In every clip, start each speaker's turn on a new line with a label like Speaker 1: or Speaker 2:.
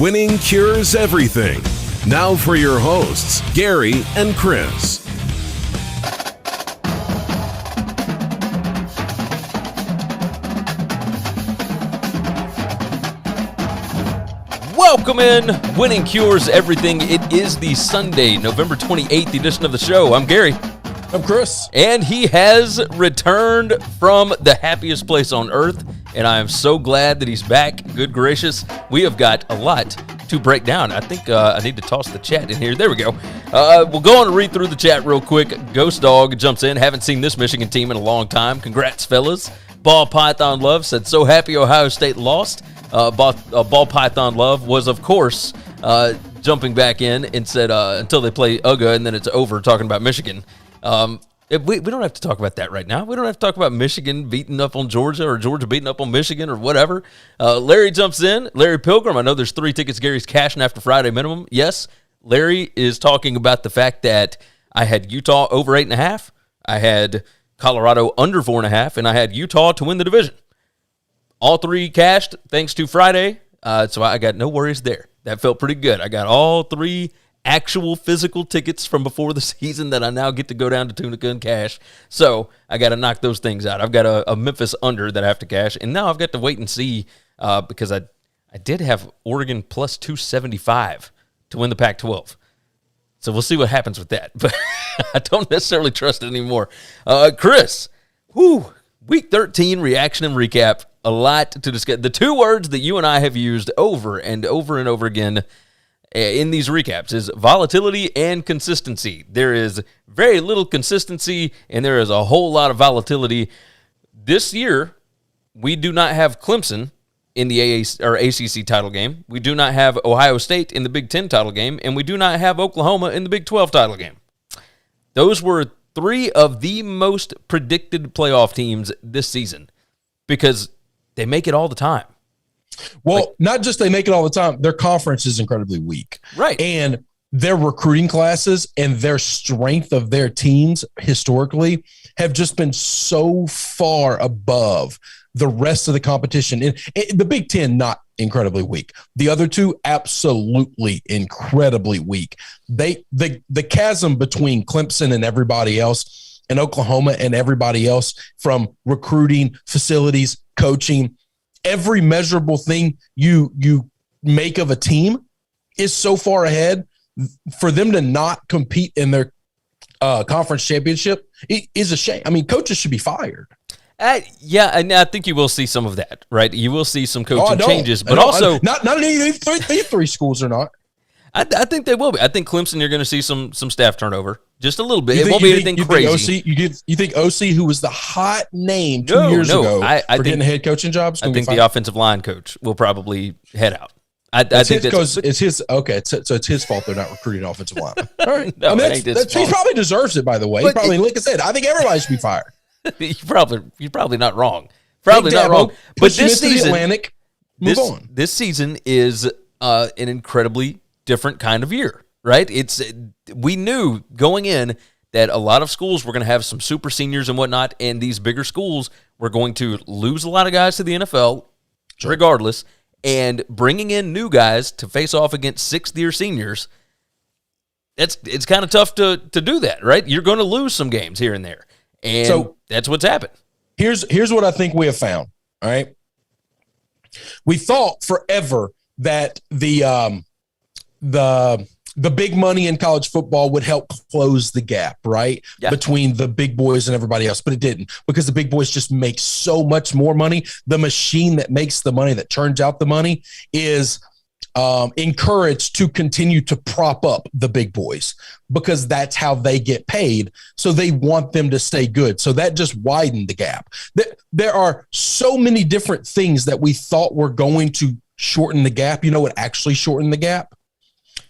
Speaker 1: Winning cures everything. Now for your hosts, Gary and Chris.
Speaker 2: Welcome in. Winning cures everything. It is the Sunday, November 28th edition of the show. I'm Gary.
Speaker 3: I'm Chris.
Speaker 2: And he has returned from the happiest place on earth, and I am so glad that he's back. Good gracious. We have got a lot to break down. I think I need to toss the chat in here. There we go. We'll go on and read through the chat real quick. Ghost Dog jumps in. Haven't seen this Michigan team in a long time. Congrats, fellas. Ball Python Love said, so happy Ohio State lost. Ball Python Love was, of course, jumping back in and said until they play UGA and then it's over, talking about Michigan. We don't have to talk about that right now. We don't have to talk about Michigan beating up on Georgia or Georgia beating up on Michigan or whatever. Larry jumps in. Larry Pilgrim, I know there's 3 tickets Gary's cashing after Friday minimum. Yes, Larry is talking about the fact that I had Utah over 8.5. I had Colorado under 4.5, and I had Utah to win the division. All 3 cashed thanks to Friday, so I got no worries there. That felt pretty good. I got all 3 actual physical tickets from before the season that I now get to go down to Tunica and cash. So I got to knock those things out. I've got a Memphis under that I have to cash, and now I've got to wait and see because I did have Oregon plus 275 to win the Pac-12. So we'll see what happens with that, but I don't necessarily trust it anymore. Chris, Week 13 reaction and recap. A lot to discuss. The 2 words that you and I have used over and over and over again in these recaps is volatility and consistency. There is very little consistency, and there is a whole lot of volatility. This year, we do not have Clemson in the ACC title game. We do not have Ohio State in the Big Ten title game, and we do not have Oklahoma in the Big 12 title game. Those were 3 of the most predicted playoff teams this season because they make it all the time.
Speaker 3: Well, not just they make it all the time, their conference is incredibly weak.
Speaker 2: Right.
Speaker 3: And their recruiting classes and their strength of their teams historically have just been so far above the rest of the competition. And the Big Ten, not incredibly weak. The other 2, absolutely incredibly weak. The chasm between Clemson and everybody else and Oklahoma and everybody else from recruiting, facilities, coaching, every measurable thing you make of a team is so far ahead. For them to not compete in their conference championship is a shame. I mean, coaches should be fired.
Speaker 2: Yeah, and I think you will see some of that, right? You will see some coaching changes, but also
Speaker 3: not any 3 schools are not.
Speaker 2: I think they will be. I think Clemson, you're going to see some staff turnover, just a little bit. It won't be anything crazy.
Speaker 3: You think OC, who was the hot name 2 years ago, for getting a head coaching job?
Speaker 2: I think the offensive line coach will probably head out. I think
Speaker 3: it's his. Okay, so it's his fault they're not recruiting offensive linemen. All right,
Speaker 2: no,
Speaker 3: he probably deserves it. By the way, like I said, I think everybody should be fired.
Speaker 2: You're probably not wrong. Probably not wrong. But this season,
Speaker 3: Atlantic, move on.
Speaker 2: This season is an incredibly different kind of year, right? We knew going in that a lot of schools were going to have some super seniors and whatnot, and these bigger schools were going to lose a lot of guys to the NFL, regardless, and bringing in new guys to face off against sixth-year seniors. It's kind of tough to do that, right? You're going to lose some games here and there, and so that's what's happened.
Speaker 3: Here's what I think we have found. All right, we thought forever that the big money in college football would help close the gap, right? Yeah. Between the big boys and everybody else, but it didn't, because the big boys just make so much more money. The machine that makes the money, that turns out the money, is encouraged to continue to prop up the big boys because that's how they get paid. So they want them to stay good. So that just widened the gap. There are so many different things that we thought were going to shorten the gap. You know what actually shortened the gap?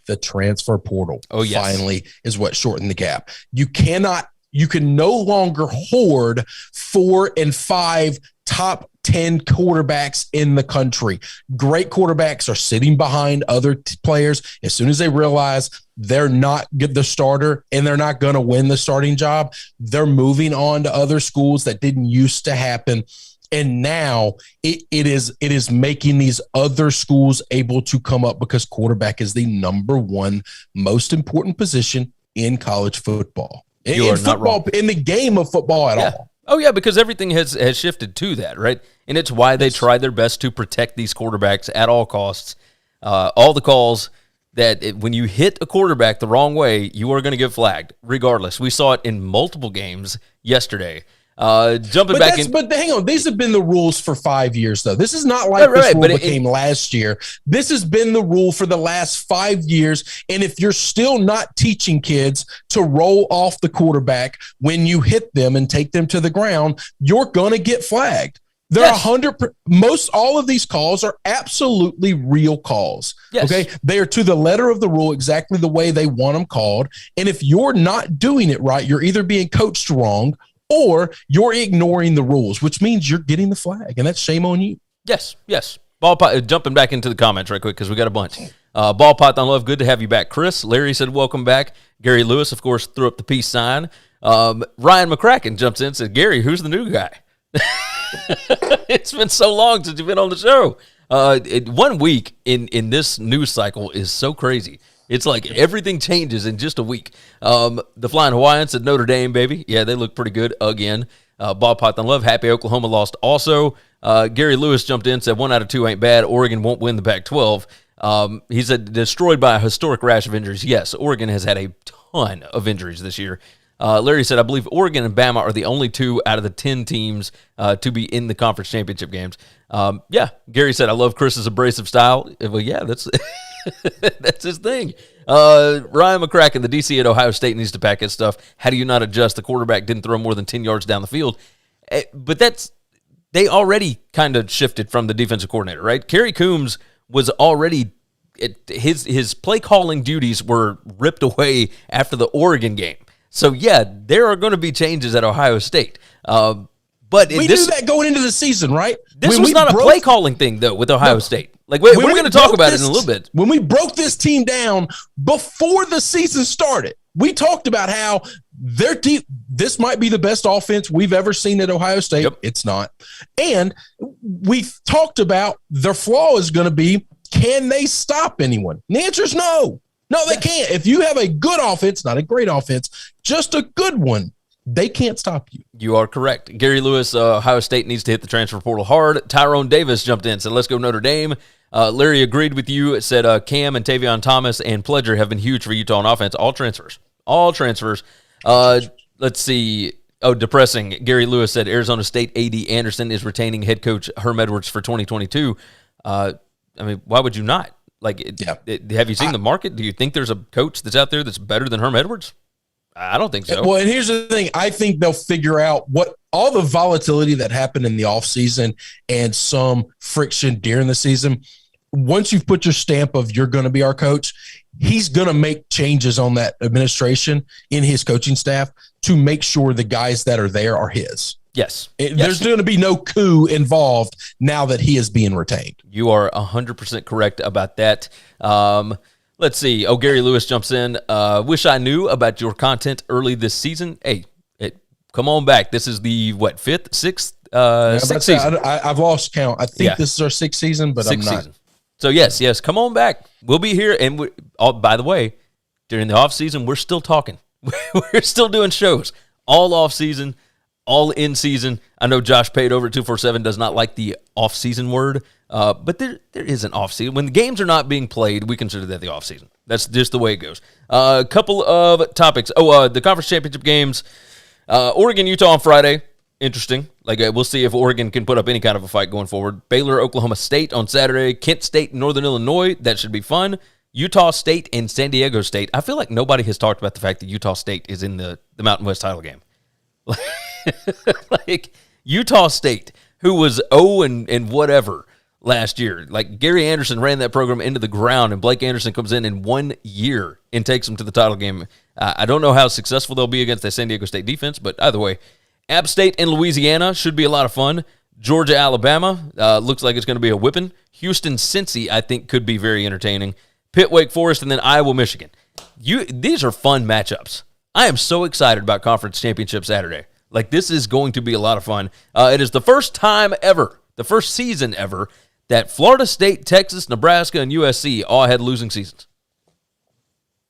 Speaker 3: The transfer portal finally is what shortened the gap. You can no longer hoard 4 and 5 top 10 quarterbacks in the country. Great quarterbacks are sitting behind other players. As soon as they realize they're not the starter and they're not going to win the starting job, they're moving on to other schools. That didn't used to happen. And now it is making these other schools able to come up because quarterback is the number one most important position in college football.
Speaker 2: You are not wrong.
Speaker 3: In the game of football at all.
Speaker 2: Oh, yeah, because everything has shifted to that, right? And it's why they try their best to protect these quarterbacks at all costs. All the calls that when you hit a quarterback the wrong way, you are going to get flagged, regardless. We saw it in multiple games yesterday. But hang on, these have been the rules for 5 years, though. This is not like this rule became last year. This has been the rule for the last 5 years. And if you're still not teaching kids to roll off the quarterback when you hit them and take them to the ground, you're going to get flagged. There are most all of these calls are absolutely real calls. Yes. Okay. They are to the letter of the rule, exactly the way they want them called. And if you're not doing it right, you're either being coached wrong or you're ignoring the rules, which means you're getting the flag, and that's shame on you. Yes. Jumping back into the comments right quick because we got a bunch. Ball Python Love, good to have you back, Chris. Larry said, welcome back. Gary Lewis, of course, threw up the peace sign. Ryan McCracken jumps in and said, Gary, who's the new guy? It's been so long since you've been on the show. 1 week in this news cycle is so crazy. It's like everything changes in just a week. The Flying Hawaiian said Notre Dame, baby. Yeah, they look pretty good again. Ball Python Love, happy Oklahoma lost also. Gary Lewis jumped in, said 1 out of 2 ain't bad. Oregon won't win the Pac-12. He said destroyed by a historic rash of injuries. Yes, Oregon has had a ton of injuries this year. Larry said, I believe Oregon and Bama are the only 2 out of the 10 teams to be in the conference championship games. Yeah, Gary said, I love Chris's abrasive style. Well, yeah, that's that's his thing. Ryan McCracken, the DC at Ohio State, needs to pack his stuff. How do you not adjust? The quarterback didn't throw more than 10 yards down the field. But they already kind of shifted from the defensive coordinator, right? Kerry Coombs was already his play calling duties were ripped away after the Oregon game. So, yeah, there are going to be changes at Ohio State. But
Speaker 3: we knew that going into the season, right?
Speaker 2: This was not a play calling thing, though, with Ohio State. Like, we're going to talk about it in a little bit.
Speaker 3: When we broke this team down before the season started, we talked about how their team, this might be the best offense we've ever seen at Ohio State. Yep. It's not. And we talked about their flaw is going to be, can they stop anyone? And the answer is no. No, they can't. If you have a good offense, not a great offense, just a good one, they can't stop you.
Speaker 2: You are correct. Gary Lewis, Ohio State needs to hit the transfer portal hard. Tyrone Davis jumped in, said, let's go Notre Dame. Larry agreed with you. It said Cam and Tavion Thomas and Pledger have been huge for Utah on offense. All transfers. Let's see. Oh, depressing. Gary Lewis said Arizona State AD Anderson is retaining head coach Herm Edwards for 2022. I mean, why would you not? Have you seen the market? Do you think there's a coach that's out there that's better than Herm Edwards? I don't think so.
Speaker 3: Well, and here's the thing. I think they'll figure out what all the volatility that happened in the offseason and some friction during the season. Once you've put your stamp of you're going to be our coach, he's going to make changes on that administration in his coaching staff to make sure the guys that are there are his.
Speaker 2: Yes.
Speaker 3: There's going to be no coup involved now that he is being retained.
Speaker 2: You are 100% correct about that. Let's see. Oh, Gary Lewis jumps in. Wish I knew about your content early this season. Hey, come on back. This is the, sixth season?
Speaker 3: I've lost count. I think this is our 6th season, but I'm not. Season.
Speaker 2: So, yes, come on back. We'll be here. And by the way, during the offseason, we're still talking. We're still doing shows all off-season. All in season. I know Josh Pate over at 247 does not like the off-season word, but there is an off-season. When the games are not being played, we consider that the off-season. That's just the way it goes. A couple of topics. The conference championship games. Oregon, Utah on Friday. Interesting. We'll see if Oregon can put up any kind of a fight going forward. Baylor, Oklahoma State on Saturday. Kent State, Northern Illinois. That should be fun. Utah State and San Diego State. I feel like nobody has talked about the fact that Utah State is in the Mountain West title game. Utah State, who was 0 and whatever last year. Gary Anderson ran that program into the ground, and Blake Anderson comes in 1 year and takes them to the title game. I don't know how successful they'll be against the San Diego State defense, but either way, App State and Louisiana should be a lot of fun. Georgia, Alabama, looks like it's going to be a whipping. Houston, Cincy, I think could be very entertaining. Pitt, Wake Forest, and then Iowa, Michigan. These are fun matchups. I am so excited about Conference Championship Saturday. Like, this is going to be a lot of fun. It is the first time ever, the first season ever, that Florida State, Texas, Nebraska, and USC all had losing seasons.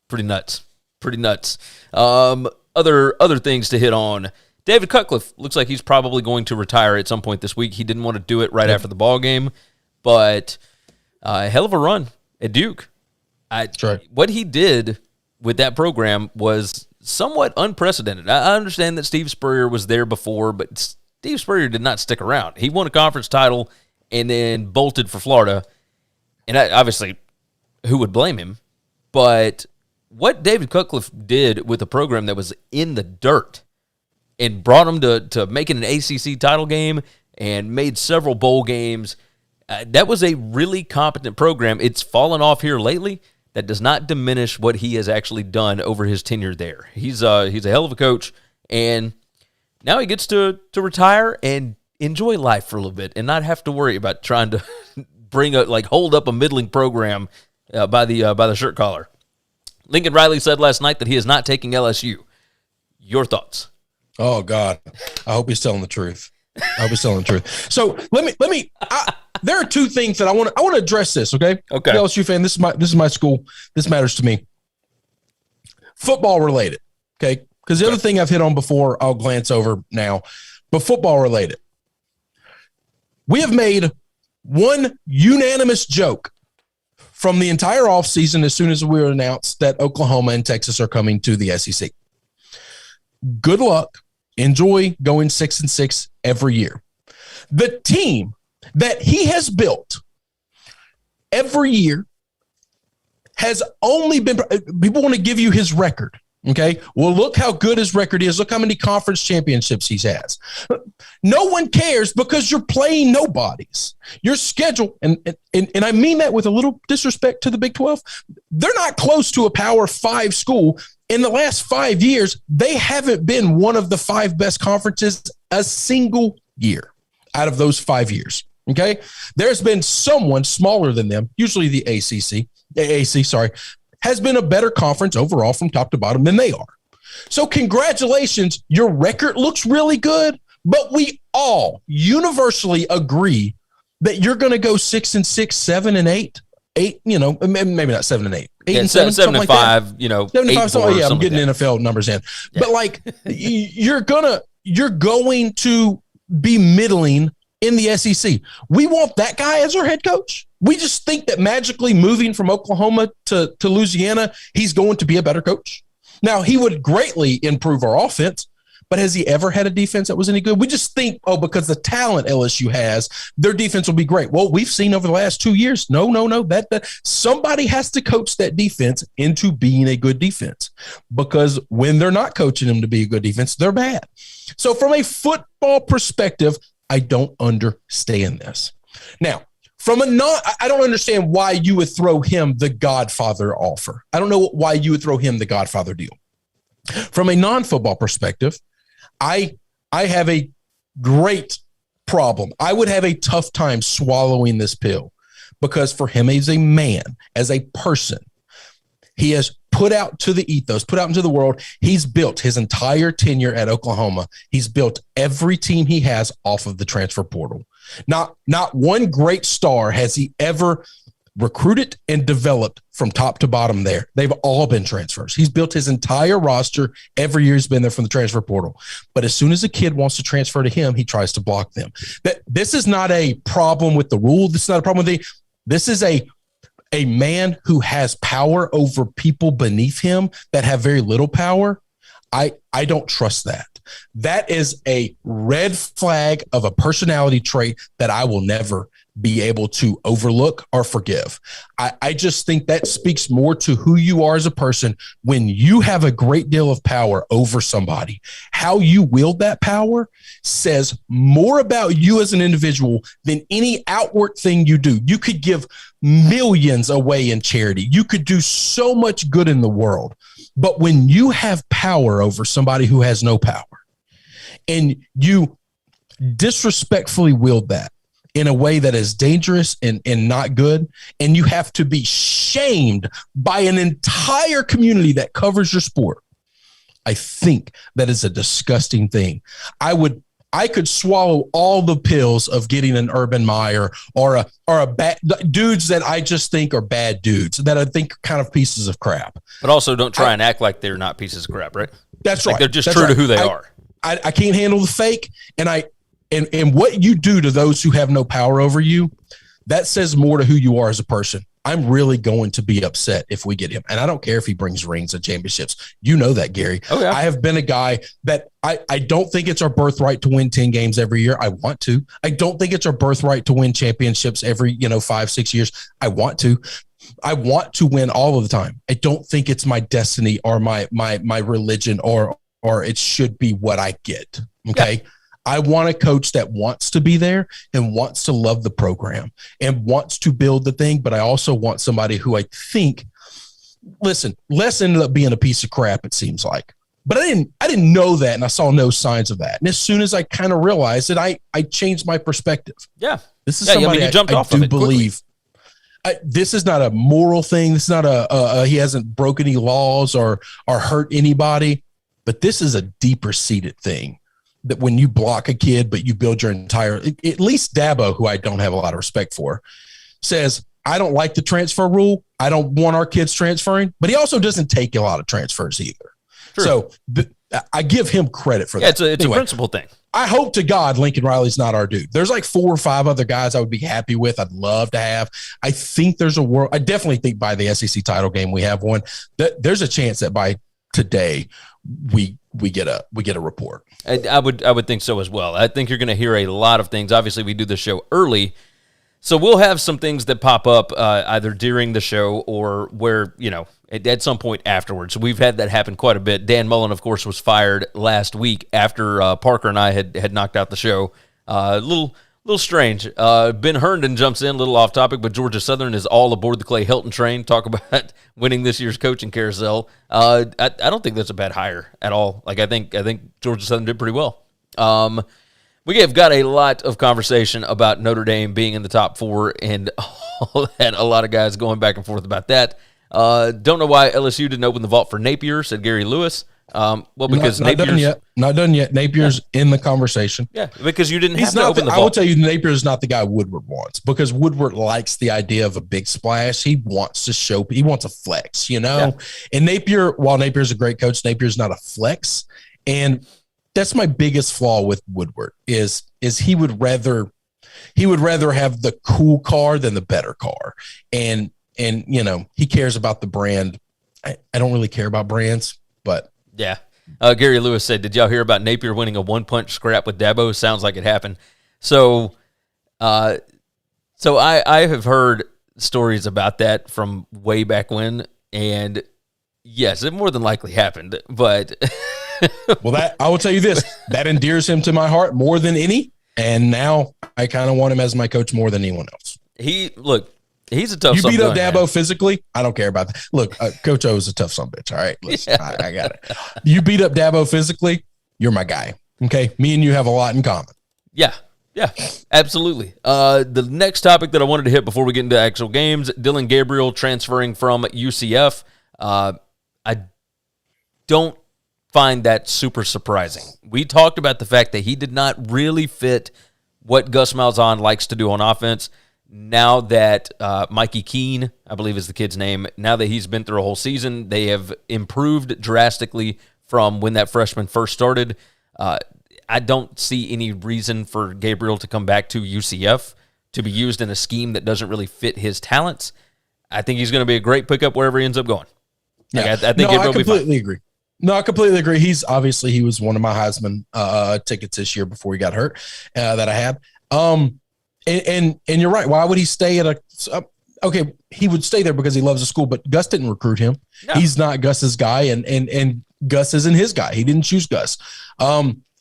Speaker 2: Pretty nuts. Pretty nuts. Other things to hit on. David Cuttcliffe looks like he's probably going to retire at some point this week. He didn't want to do it right after the ball game, but a hell of a run at Duke.
Speaker 3: That's right.
Speaker 2: What he did with that program was somewhat unprecedented. I understand that Steve Spurrier was there before, but Steve Spurrier did not stick around. He won a conference title and then bolted for Florida. And obviously, who would blame him? But what David Cuttcliffe did with a program that was in the dirt and brought him to making an ACC title game and made several bowl games, that was a really competent program. It's fallen off here lately. That does not diminish what he has actually done over his tenure there. He's a hell of a coach, and now he gets to retire and enjoy life for a little bit and not have to worry about trying to hold up a middling program by the shirt collar. Lincoln Riley said last night that he is not taking LSU. Your thoughts?
Speaker 3: Oh God, I hope he's telling the truth. So let me. There are two things that I want to address this. Okay. LSU fan, this is my school. This matters to me. Football related. Okay. Because the other thing I've hit on before, I'll glance over now, but football related. We have made one unanimous joke from the entire offseason as soon as we were announced that Oklahoma and Texas are coming to the SEC. Good luck. Enjoy going 6-6 every year. The team that he has built every year has only been – people want to give you his record, okay? Well, look how good his record is. Look how many conference championships he has. No one cares because you're playing nobodies. Your schedule, and I mean that with a little disrespect to the Big 12, they're not close to a Power 5 school. In the last 5 years, they haven't been one of the 5 best conferences a single year out of those 5 years. Okay. There's been someone smaller than them, usually the AAC, has been a better conference overall from top to bottom than they are. So congratulations. Your record looks really good, but we all universally agree that you're going to go 6-6, 7-8, 8, maybe not 7-8. 8 and 7,
Speaker 2: 7 and 5, 7
Speaker 3: and 5. So I'm getting NFL numbers in, but you're going to be middling in the SEC. We want that guy as our head coach. We just think that magically moving from Oklahoma to Louisiana, he's going to be a better coach. Now, he would greatly improve our offense, but has he ever had a defense that was any good? We just think, because the talent LSU has, their defense will be great. Well, we've seen over the last 2 years, no, that somebody has to coach that defense into being a good defense, because when they're not coaching them to be a good defense, they're bad. So from a football perspective, I don't understand this. Now, I don't understand why you would throw him the Godfather offer. I don't know why you would throw him the Godfather deal. From a non-football perspective, I have a great problem. I would have a tough time swallowing this pill, because for him as a man, as a person, he has put out to the ethos, put out into the world. He's built his entire tenure at Oklahoma. He's built every team he has off of the transfer portal. Not one great star has he ever recruited and developed from top to bottom there. They've all been transfers. He's built his entire roster. Every year he's been there from the transfer portal. But as soon as a kid wants to transfer to him, he tries to block them. This is not a problem with the rule. This is not a problem with this is a man who has power over people beneath him that have very little power. I don't trust that. That is a red flag of a personality trait that I will never be able to overlook or forgive. I just think that speaks more to who you are as a person when you have a great deal of power over somebody. How you wield that power says more about you as an individual than any outward thing you do. You could give millions away in charity. You could do so much good in the world. But when you have power over somebody who has no power, and you disrespectfully wield that in a way that is dangerous and not good, and you have to be shamed by an entire community that covers your sport, I think that is a disgusting thing. I could swallow all the pills of getting an Urban Meyer or a bad dudes that I just think are bad dudes that I think are kind of pieces of crap.
Speaker 2: But also don't try and act like they're not pieces of crap, right?
Speaker 3: That's
Speaker 2: like
Speaker 3: right.
Speaker 2: They're just true to who they are.
Speaker 3: I can't handle the fake, and what you do to those who have no power over you, that says more to who you are as a person. I'm really going to be upset if we get him. And I don't care if he brings rings and championships. You know that, Gary.
Speaker 2: Oh, yeah.
Speaker 3: I have been a guy that I don't think it's our birthright to win 10 games every year. I want to. I don't think it's our birthright to win championships every 5-6 years. I want to. I want to win all of the time. I don't think it's my destiny or my religion or it should be what I get. Okay. Yeah. I want a coach that wants to be there and wants to love the program and wants to build the thing. But I also want somebody who I think, listen, Les ended up being a piece of crap, it seems like. But I didn't know that, and I saw no signs of that. And as soon as I kind of realized it, I changed my perspective.
Speaker 2: Yeah.
Speaker 3: This is somebody
Speaker 2: you jumped off of it
Speaker 3: believe. This is not a moral thing. This is not he hasn't broken any laws or hurt anybody. But this is a deeper seated thing. That when you block a kid, but you build your entire, at least Dabo, who I don't have a lot of respect for, says, I don't like the transfer rule. I don't want our kids transferring, but he also doesn't take a lot of transfers either. True. So I give him credit for that.
Speaker 2: It's a principle thing.
Speaker 3: I hope to God Lincoln Riley's not our dude. There's like 4 or 5 other guys I would be happy with. I'd love to have. I think there's a world. I definitely think by the SEC title game we have one. There's a chance that by today we get a report.
Speaker 2: I would think so as well. I think you're going to hear a lot of things. Obviously, we do the show early, so we'll have some things that pop up either during the show or where at some point afterwards. So we've had that happen quite a bit. Dan Mullen, of course, was fired last week after Parker and I had knocked out the show. A little strange. Ben Herndon jumps in, a little off topic, but Georgia Southern is all aboard the Clay Helton train. Talk about winning this year's coaching carousel. I don't think that's a bad hire at all. Like I think Georgia Southern did pretty well. We have got a lot of conversation about Notre Dame being in the top 4 and all that. A lot of guys going back and forth about that. Don't know why LSU didn't open the vault for Napier, said Gary Lewis. Because
Speaker 3: not done yet. Not done yet. Napier's in the conversation.
Speaker 2: Yeah, because you didn't have to open the vault.
Speaker 3: I will tell you, Napier's not the guy Woodward wants because Woodward likes the idea of a big splash. He wants to show. He wants a flex, Yeah. And Napier, while Napier's a great coach, Napier's not a flex. And that's my biggest flaw with Woodward is he would rather have the cool car than the better car. And he cares about the brand. I don't really care about brands, but.
Speaker 2: Yeah. Gary Lewis said, did y'all hear about Napier winning a one-punch scrap with Dabo? Sounds like it happened. So I have heard stories about that from way back when, and yes, it more than likely happened, but...
Speaker 3: Well, I will tell you this, that endears him to my heart more than any, and now I kind of want him as my coach more than anyone else.
Speaker 2: He's a tough.
Speaker 3: You beat up Dabo physically. I don't care about that. Look, Coach O is a tough son of a bitch. All right, listen, yeah. I got it. You beat up Dabo physically. You're my guy. Okay, me and you have a lot in common.
Speaker 2: Yeah, absolutely. The next topic that I wanted to hit before we get into actual games: Dillon Gabriel transferring from UCF. I don't find that super surprising. We talked about the fact that he did not really fit what Gus Malzahn likes to do on offense. Now that Mikey Keene, I believe is the kid's name, now that he's been through a whole season, they have improved drastically from when that freshman first started. I don't see any reason for Gabriel to come back to UCF to be used in a scheme that doesn't really fit his talents. I think he's going to be a great pickup wherever he ends up going.
Speaker 3: Yeah. I think I completely agree. No, I completely agree. He was one of my Heisman tickets this year before he got hurt that I had. And you're right. Why would he stay at okay, he would stay there because he loves the school, but Gus didn't recruit him. No. He's not Gus's guy, and Gus isn't his guy. He didn't choose Gus.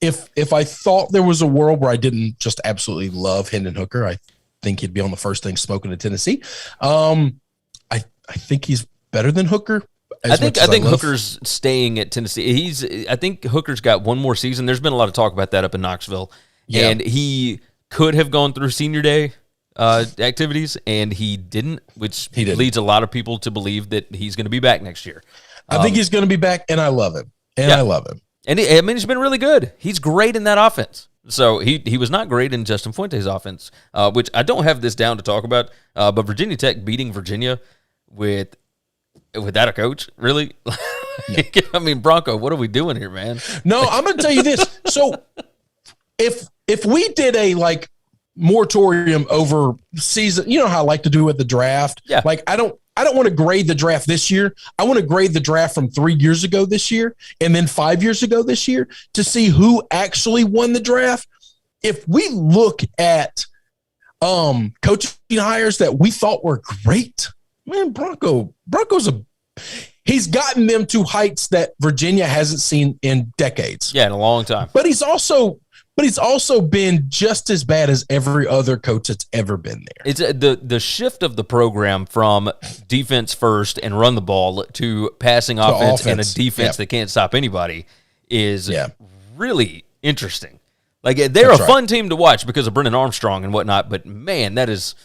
Speaker 3: If I thought there was a world where I didn't just absolutely love Hendon Hooker, I think he'd be on the first thing smoking in Tennessee. I think he's better than Hooker. I think
Speaker 2: Hooker's staying at Tennessee. I think Hooker's got one more season. There's been a lot of talk about that up in Knoxville, and he could have gone through senior day activities, and he didn't, which leads a lot of people to believe that he's going to be back next year.
Speaker 3: I think he's going to be back, and I love him. and I love him.
Speaker 2: And he's been really good. He's great in that offense. So he was not great in Justin Fuente's offense, which I don't have this down to talk about. But Virginia Tech beating Virginia without a coach, really? I mean, Bronco, what are we doing here, man?
Speaker 3: No, I'm going to tell you this. So if we did a moratorium over season, you know how I like to do with the draft.
Speaker 2: Yeah.
Speaker 3: I don't want to grade the draft this year. I want to grade the draft from 3 years ago this year and then 5 years ago this year to see who actually won the draft. If we look at coaching hires that we thought were great, man, he's gotten them to heights that Virginia hasn't seen in decades.
Speaker 2: Yeah, in a long time.
Speaker 3: But he's also been just as bad as every other coach that's ever been there.
Speaker 2: It's the shift of the program from defense first and run the ball to passing offense and a defense that can't stop anybody is really interesting. They're a fun team to watch because of Brennan Armstrong and whatnot, but man, that's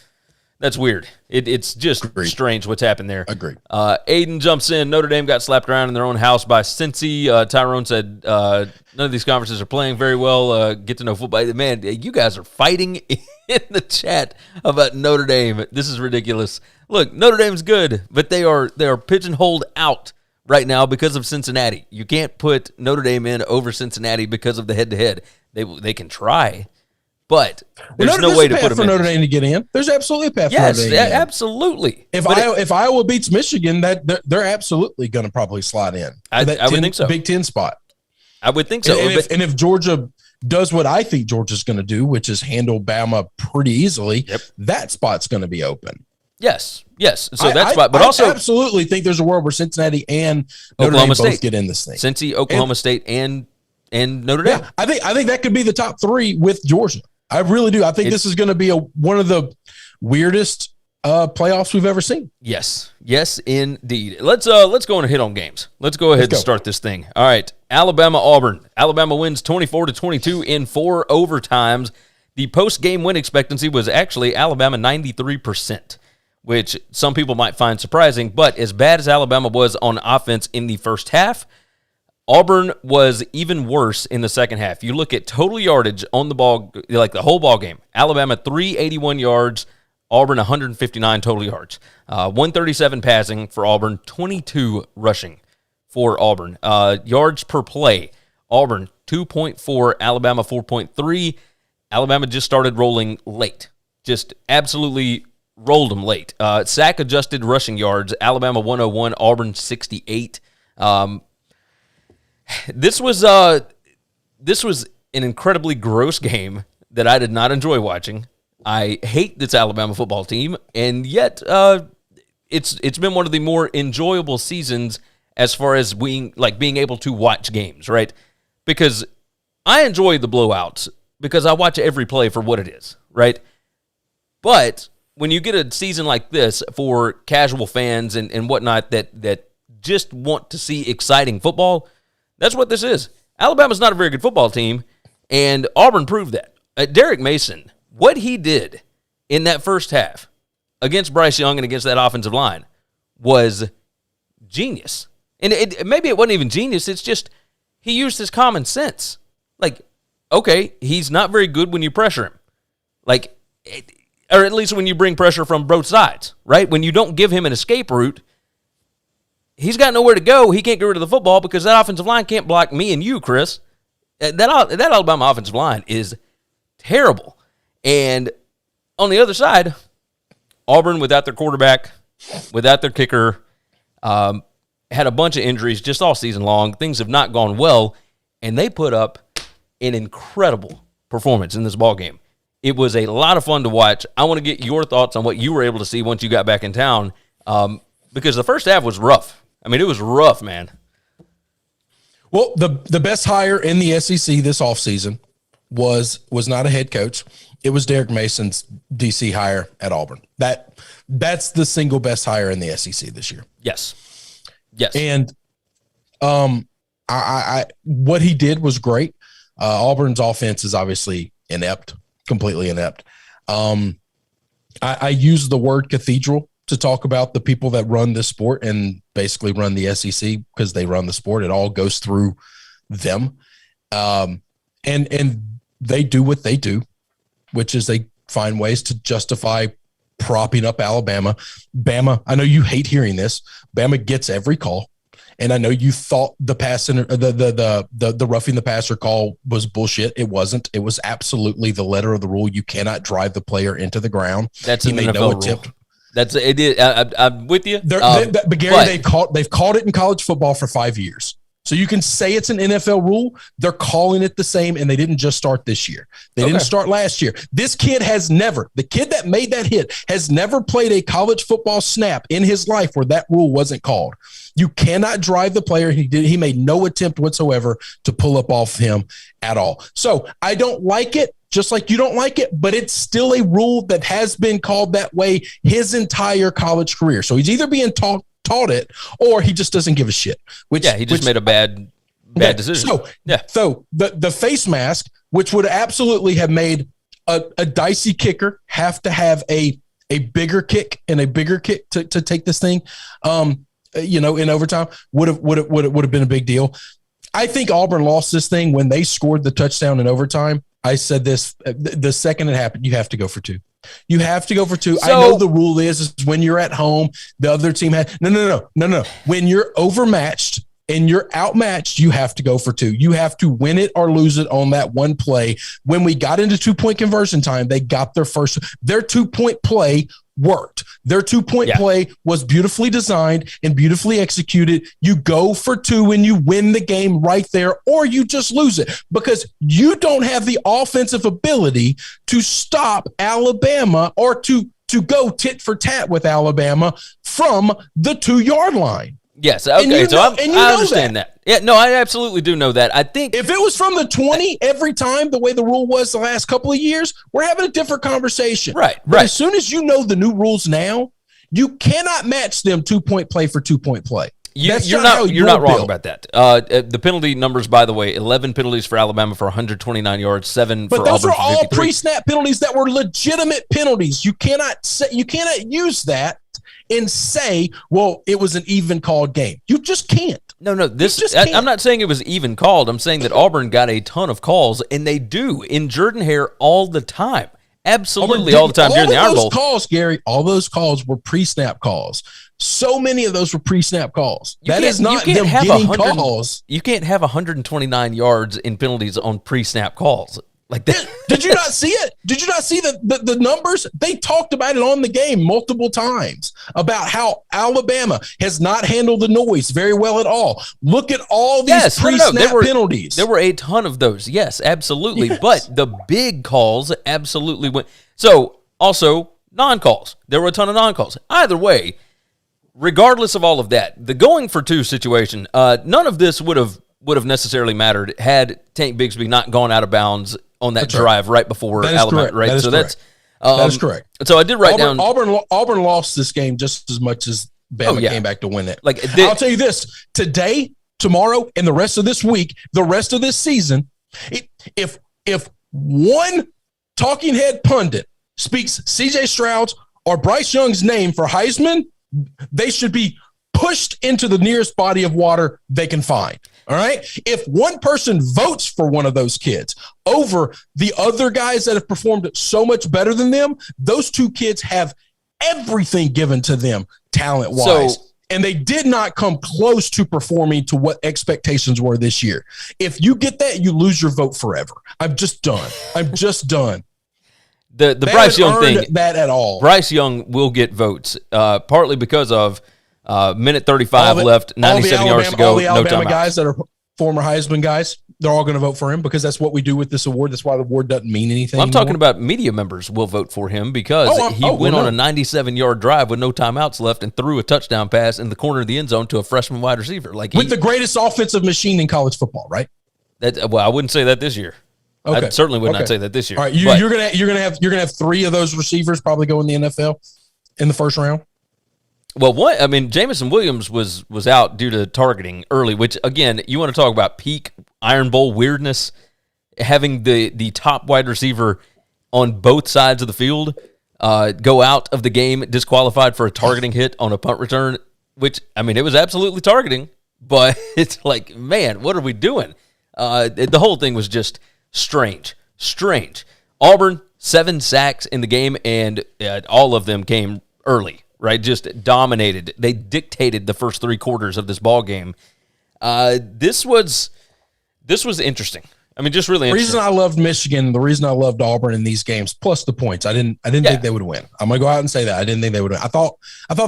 Speaker 2: weird. It's just strange what's happened there.
Speaker 3: Agreed.
Speaker 2: Aiden jumps in. Notre Dame got slapped around in their own house by Cincy. Tyrone said none of these conferences are playing very well. Get to know football. Man, you guys are fighting in the chat about Notre Dame. This is ridiculous. Look, Notre Dame's good, but they are pigeonholed out right now because of Cincinnati. You can't put Notre Dame in over Cincinnati because of the head-to-head. They can try. But there's no way to put them in.
Speaker 3: Notre Dame to get in. There's absolutely a path for Notre Dame to get in.
Speaker 2: Yes, absolutely.
Speaker 3: If Iowa beats Michigan, they're absolutely going to probably slide in.
Speaker 2: I would think so.
Speaker 3: Big Ten spot.
Speaker 2: I would think so.
Speaker 3: And if Georgia does what I think Georgia's going to do, which is handle Bama pretty easily, that spot's going to be open.
Speaker 2: Yes. So that spot, but also
Speaker 3: I absolutely think there's a world where Cincinnati and Notre Dame both get in this thing.
Speaker 2: Cincy, Oklahoma State, and Notre Dame.
Speaker 3: Yeah, I think that could be the top three with Georgia. I really do. I think this is going to be one of the weirdest playoffs we've ever seen.
Speaker 2: Yes, indeed. Let's go and hit on games. Let's go ahead and start this thing. All right, Alabama Auburn. Alabama wins 24-22 in 4 overtimes. The post-game win expectancy was actually Alabama 93%, which some people might find surprising. But as bad as Alabama was on offense in the first half, Auburn was even worse in the second half. You look at total yardage on the ball, the whole ball game. Alabama 381 yards, Auburn 159 total yards. 137 passing for Auburn, 22 rushing for Auburn. Yards per play, Auburn 2.4, Alabama 4.3. Alabama just started rolling late. Just absolutely rolled them late. Sack-adjusted rushing yards, Alabama 101, Auburn 68. This was an incredibly gross game that I did not enjoy watching. I hate this Alabama football team, and yet it's been one of the more enjoyable seasons as far as being able to watch games, right? Because I enjoy the blowouts because I watch every play for what it is, right? But when you get a season like this for casual fans and whatnot that just want to see exciting football, that's what this is. Alabama's not a very good football team, and Auburn proved that. Derek Mason, what he did in that first half against Bryce Young and against that offensive line was genius. And maybe it wasn't even genius. It's just he used his common sense. Okay, he's not very good when you pressure him. Or at least when you bring pressure from both sides, right? When you don't give him an escape route, he's got nowhere to go. He can't get rid of the football because that offensive line can't block me and you, Chris. That Alabama offensive line is terrible. And on the other side, Auburn, without their quarterback, without their kicker, had a bunch of injuries just all season long. Things have not gone well, and they put up an incredible performance in this ballgame. It was a lot of fun to watch. I want to get your thoughts on what you were able to see once you got back in town, because the first half was rough. I mean, it was rough, man.
Speaker 3: Well, the best hire in the SEC this offseason was not a head coach. It was Derek Mason's DC hire at Auburn. That's the single best hire in the SEC this year.
Speaker 2: Yes.
Speaker 3: And I what he did was great. Auburn's offense is obviously inept, completely inept. I use the word cathedral to talk about the people that run this sport and basically run the SEC because they run the sport. It all goes through them. And they do what they do, which is they find ways to justify propping up Alabama. Bama, I know you hate hearing this. Bama gets every call. And I know you thought the roughing the passer call was bullshit. It wasn't. It was absolutely the letter of the rule. You cannot drive the player into the ground.
Speaker 2: That's an NFL rule. That's it. I'm with you.
Speaker 3: But Gary, they've called it in college football for 5 years. So you can say it's an NFL rule. They're calling it the same, and they didn't just start this year. They didn't start last year. This kid the kid that made that hit has never played a college football snap in his life where that rule wasn't called. You cannot drive the player. He made no attempt whatsoever to pull up off him at all. So I don't like it, just like you don't like it, but it's still a rule that has been called that way his entire college career. So he's either being taught it, or he just doesn't give a shit.
Speaker 2: He just made a bad decision.
Speaker 3: So the face mask, which would absolutely have made a dicey kicker have to have a bigger kick and a bigger kick to take this thing, in overtime would have been a big deal. I think Auburn lost this thing when they scored the touchdown in overtime. I said this the second it happened, you have to go for two. You have to go for two. I know the rule is when you're at home, the other team has no. When you're overmatched and you're outmatched, you have to go for two. You have to win it or lose it on that one play. When we got into 2-point conversion time, they got their 2-point play worked. Their 2-point play was beautifully designed and beautifully executed. You go for two and you win the game right there, or you just lose it because you don't have the offensive ability to stop Alabama or to go tit for tat with Alabama from the 2-yard line.
Speaker 2: Yes. Okay. I understand that. Yeah. No, I absolutely do know that. I think
Speaker 3: if it was from the 20 every time, the way the rule was the last couple of years, we're having a different conversation.
Speaker 2: Right.
Speaker 3: But as soon as you know the new rules now, you cannot match them 2-point play for 2-point play.
Speaker 2: You're not wrong about that. The penalty numbers, by the way, 11 penalties for Alabama for 129 yards, 7 for Auburn.
Speaker 3: But those are all
Speaker 2: 53.
Speaker 3: pre-snap penalties that were legitimate penalties. You cannot use that and say, well, it was an even called game. You just can't.
Speaker 2: No. I'm not saying it was even called. I'm saying that Auburn got a ton of calls, and they do in Jordan Hare all the time. Absolutely all the time during the Iron Bowl.
Speaker 3: Gary, all those calls were pre-snap calls. So many of those were pre-snap calls. That is not them getting calls.
Speaker 2: You can't have 129 yards in penalties on pre-snap calls. Like that.
Speaker 3: Did you not see it? Did you not see the numbers? They talked about it on the game multiple times about how Alabama has not handled the noise very well at all. Look at all these pre-snap penalties.
Speaker 2: There were a ton of those. Yes, absolutely. Yes. But the big calls absolutely went. So also non-calls. There were a ton of non-calls. Either way, regardless of all of that, the going for two situation, none of this would have necessarily mattered had Tank Bigsby not gone out of bounds on that drive right before Alabama, right? That
Speaker 3: is correct.
Speaker 2: So I did write down
Speaker 3: Auburn lost this game just as much as Bama came back to win it. I'll tell you this: today, tomorrow, and the rest of this week, the rest of this season, if one talking head pundit speaks C.J. Stroud's or Bryce Young's name for Heisman, they should be pushed into the nearest body of water they can find. All right. If one person votes for one of those kids over the other guys that have performed so much better than them, those two kids have everything given to them talent wise. And they did not come close to performing to what expectations were this year. If you get that, you lose your vote forever. I'm just done.
Speaker 2: The Bryce Young thing,
Speaker 3: that at all.
Speaker 2: Bryce Young will get votes, partly because of minute 35 left, 97 yards to go.
Speaker 3: All the Alabama guys that are former Heisman guys, they're all going to vote for him because that's what we do with this award. That's why the award doesn't mean anything.
Speaker 2: I'm talking about media members will vote for him because he went on a 97-yard drive with no timeouts left and threw a touchdown pass in the corner of the end zone to a freshman wide receiver.
Speaker 3: With the greatest offensive machine in college football, right?
Speaker 2: I wouldn't say that this year.
Speaker 3: Okay.
Speaker 2: I certainly would not say that this year.
Speaker 3: All right, you're gonna have three of those receivers probably go in the NFL in the first round.
Speaker 2: Well, Jamison Williams was out due to targeting early, which, again, you want to talk about peak Iron Bowl weirdness, having the top wide receiver on both sides of the field. go out of the game disqualified for a targeting hit on a punt return, which, I mean, it was absolutely targeting, but it's like, man, what are we doing? The whole thing was just strange. Auburn, 7 sacks in the game, and all of them came early, right? Just dominated. They dictated the first 3 quarters of this ball game. This was interesting. I mean, just really interesting.
Speaker 3: The reason I loved Michigan, the reason I loved Auburn in these games, plus the points. I didn't think they would win. I'm gonna go out and say that. I didn't think they would win. I thought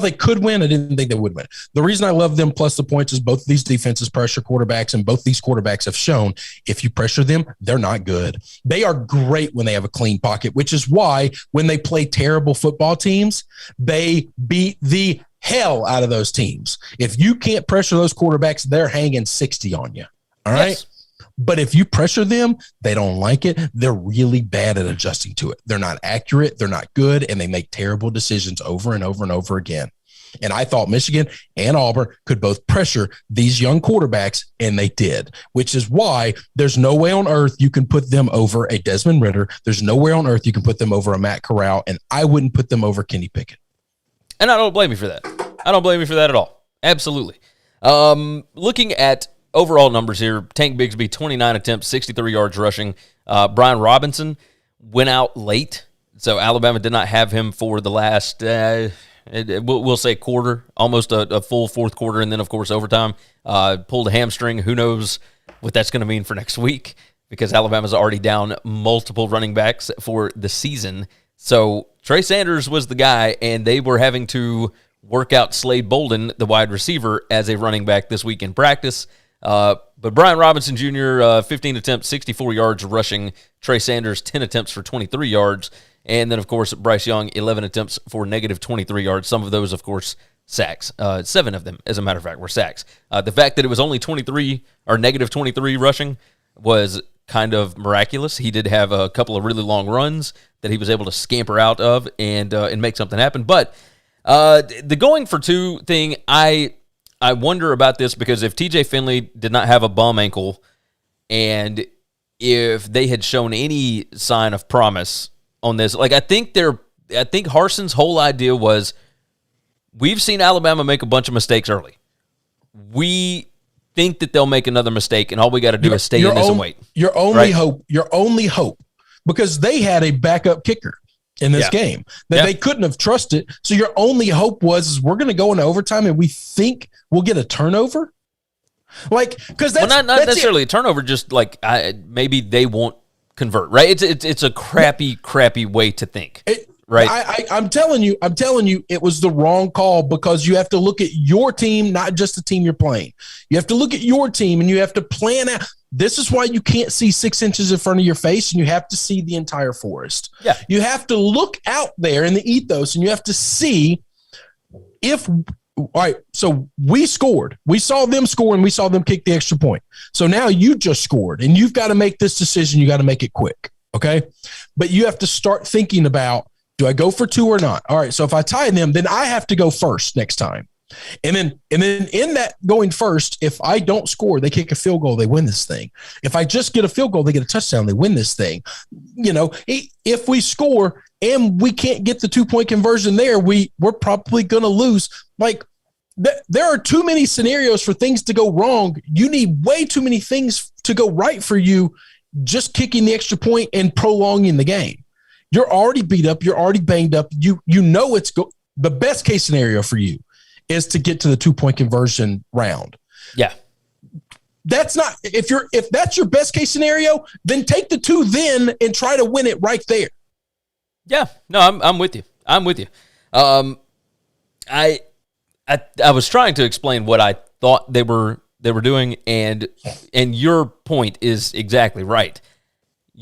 Speaker 3: they could win. I didn't think they would win. The reason I love them plus the points is both of these defenses pressure quarterbacks, and both these quarterbacks have shown if you pressure them, they're not good. They are great when they have a clean pocket, which is why when they play terrible football teams, they beat the hell out of those teams. If you can't pressure those quarterbacks, they're hanging 60 on you. All right. Yes. But if you pressure them, they don't like it. They're really bad at adjusting to it. They're not accurate. They're not good. And they make terrible decisions over and over and over again. And I thought Michigan and Auburn could both pressure these young quarterbacks, and they did, which is why there's no way on earth you can put them over a Desmond Ridder. There's nowhere on earth you can put them over a Matt Corral, and I wouldn't put them over Kenny Pickett.
Speaker 2: And I don't blame you for that. I don't blame you for that at all. Absolutely. Looking at overall numbers here, Tank Bigsby, 29 attempts, 63 yards rushing. Brian Robinson went out late, so Alabama did not have him for the last, we'll say quarter, almost a full fourth quarter, and then, of course, overtime. Pulled a hamstring. Who knows what that's going to mean for next week, because Alabama's already down multiple running backs for the season. So Trey Sanders was the guy, and they were having to work out Slade Bolden, the wide receiver, as a running back this week in practice. But Brian Robinson Jr., 15 attempts, 64 yards rushing. Trey Sanders, 10 attempts for 23 yards. And then, of course, Bryce Young, 11 attempts for negative 23 yards. Some of those, of course, sacks. 7 of them, as a matter of fact, were sacks. The fact that it was only 23 or negative 23 rushing was kind of miraculous. He did have a couple of really long runs that he was able to scamper out of and make something happen. But the going for 2 thing, I wonder about this, because if TJ Finley did not have a bum ankle, and if they had shown any sign of promise on this, like I think Harson's whole idea was, we've seen Alabama make a bunch of mistakes early. We think that they'll make another mistake, and all we got to do is stay in this and wait. Your only
Speaker 3: hope, because they had a backup kicker in this game that they couldn't have trusted. So your only hope was we're going to go into overtime and we think we'll get a turnover. Like, because that's
Speaker 2: not necessarily a turnover, just like maybe they won't convert, right? It's a crappy way to think. Right.
Speaker 3: I'm telling you, it was the wrong call, because you have to look at your team, not just the team you're playing. You have to look at your team, and you have to plan out. This is why you can't see 6 inches in front of your face, and you have to see the entire forest.
Speaker 2: Yeah.
Speaker 3: You have to look out there in the ethos, and you have to see all right, so we scored. We saw them score, and we saw them kick the extra point. So now you just scored, and you've got to make this decision. You got to make it quick, okay? But you have to start thinking about, do I go for 2 or not? All right, so if I tie them, then I have to go first next time. And then in that going first, if I don't score, they kick a field goal, they win this thing. If I just get a field goal, they get a touchdown, they win this thing. You know, if we score and we can't get the 2-point conversion there, we're probably going to lose. Like, there are too many scenarios for things to go wrong. You need way too many things to go right for you just kicking the extra point and prolonging the game. You're already beat up. You're already banged up. You know the best case scenario for you is to get to the 2-point conversion round.
Speaker 2: Yeah.
Speaker 3: That's not, if that's your best case scenario, then take the 2 then and try to win it right there.
Speaker 2: Yeah. No, I'm with you. I was trying to explain what I thought they were doing, and your point is exactly right.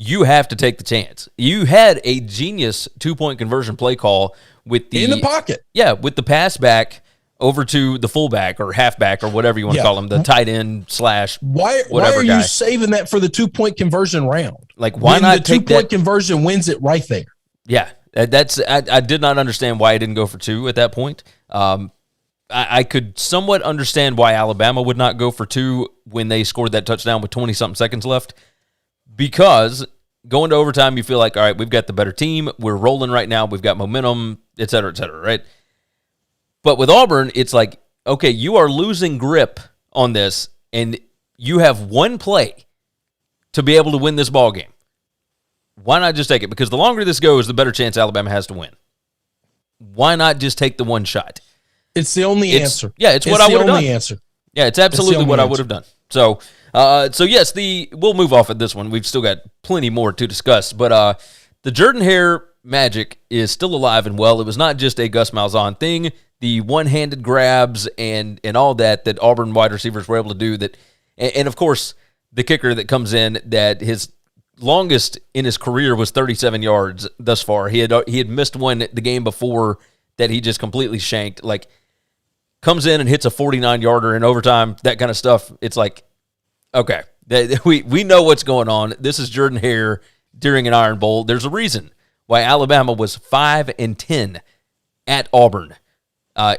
Speaker 2: You have to take the chance. You had a genius 2-point conversion play call with
Speaker 3: in the pocket.
Speaker 2: Yeah, with the pass back over to the fullback or halfback or whatever you want to call him, the tight end /
Speaker 3: why are
Speaker 2: guy.
Speaker 3: You saving that for the 2-point conversion round?
Speaker 2: Like, why not
Speaker 3: take the 2-point conversion wins it right there?
Speaker 2: Yeah, I did not understand why I didn't go for 2 at that point. I could somewhat understand why Alabama would not go for 2 when they scored that touchdown with 20-something seconds left, because going to overtime, you feel like, all right, we've got the better team. We're rolling right now. We've got momentum, et cetera, right? But with Auburn, it's like, okay, you are losing grip on this, and you have one play to be able to win this ball game. Why not just take it? Because the longer this goes, the better chance Alabama has to win. Why not just take the one shot?
Speaker 3: It's the only answer.
Speaker 2: Yeah, it's what I would have done.
Speaker 3: It's the only answer.
Speaker 2: Yeah, it's absolutely what I would have done. So yes, we'll move off of this one. We've still got plenty more to discuss. But the Jordan-Hare magic is still alive and well. It was not just a Gus Malzahn thing. The one-handed grabs and all that Auburn wide receivers were able to do. And of course, the kicker that comes in that his longest in his career was 37 yards thus far. He had missed one the game before that he just completely shanked. Like, comes in and hits a 49-yarder in overtime, that kind of stuff. It's like, okay, we know what's going on. This is Jordan-Hare during an Iron Bowl. There's a reason why Alabama was 5-10 at Auburn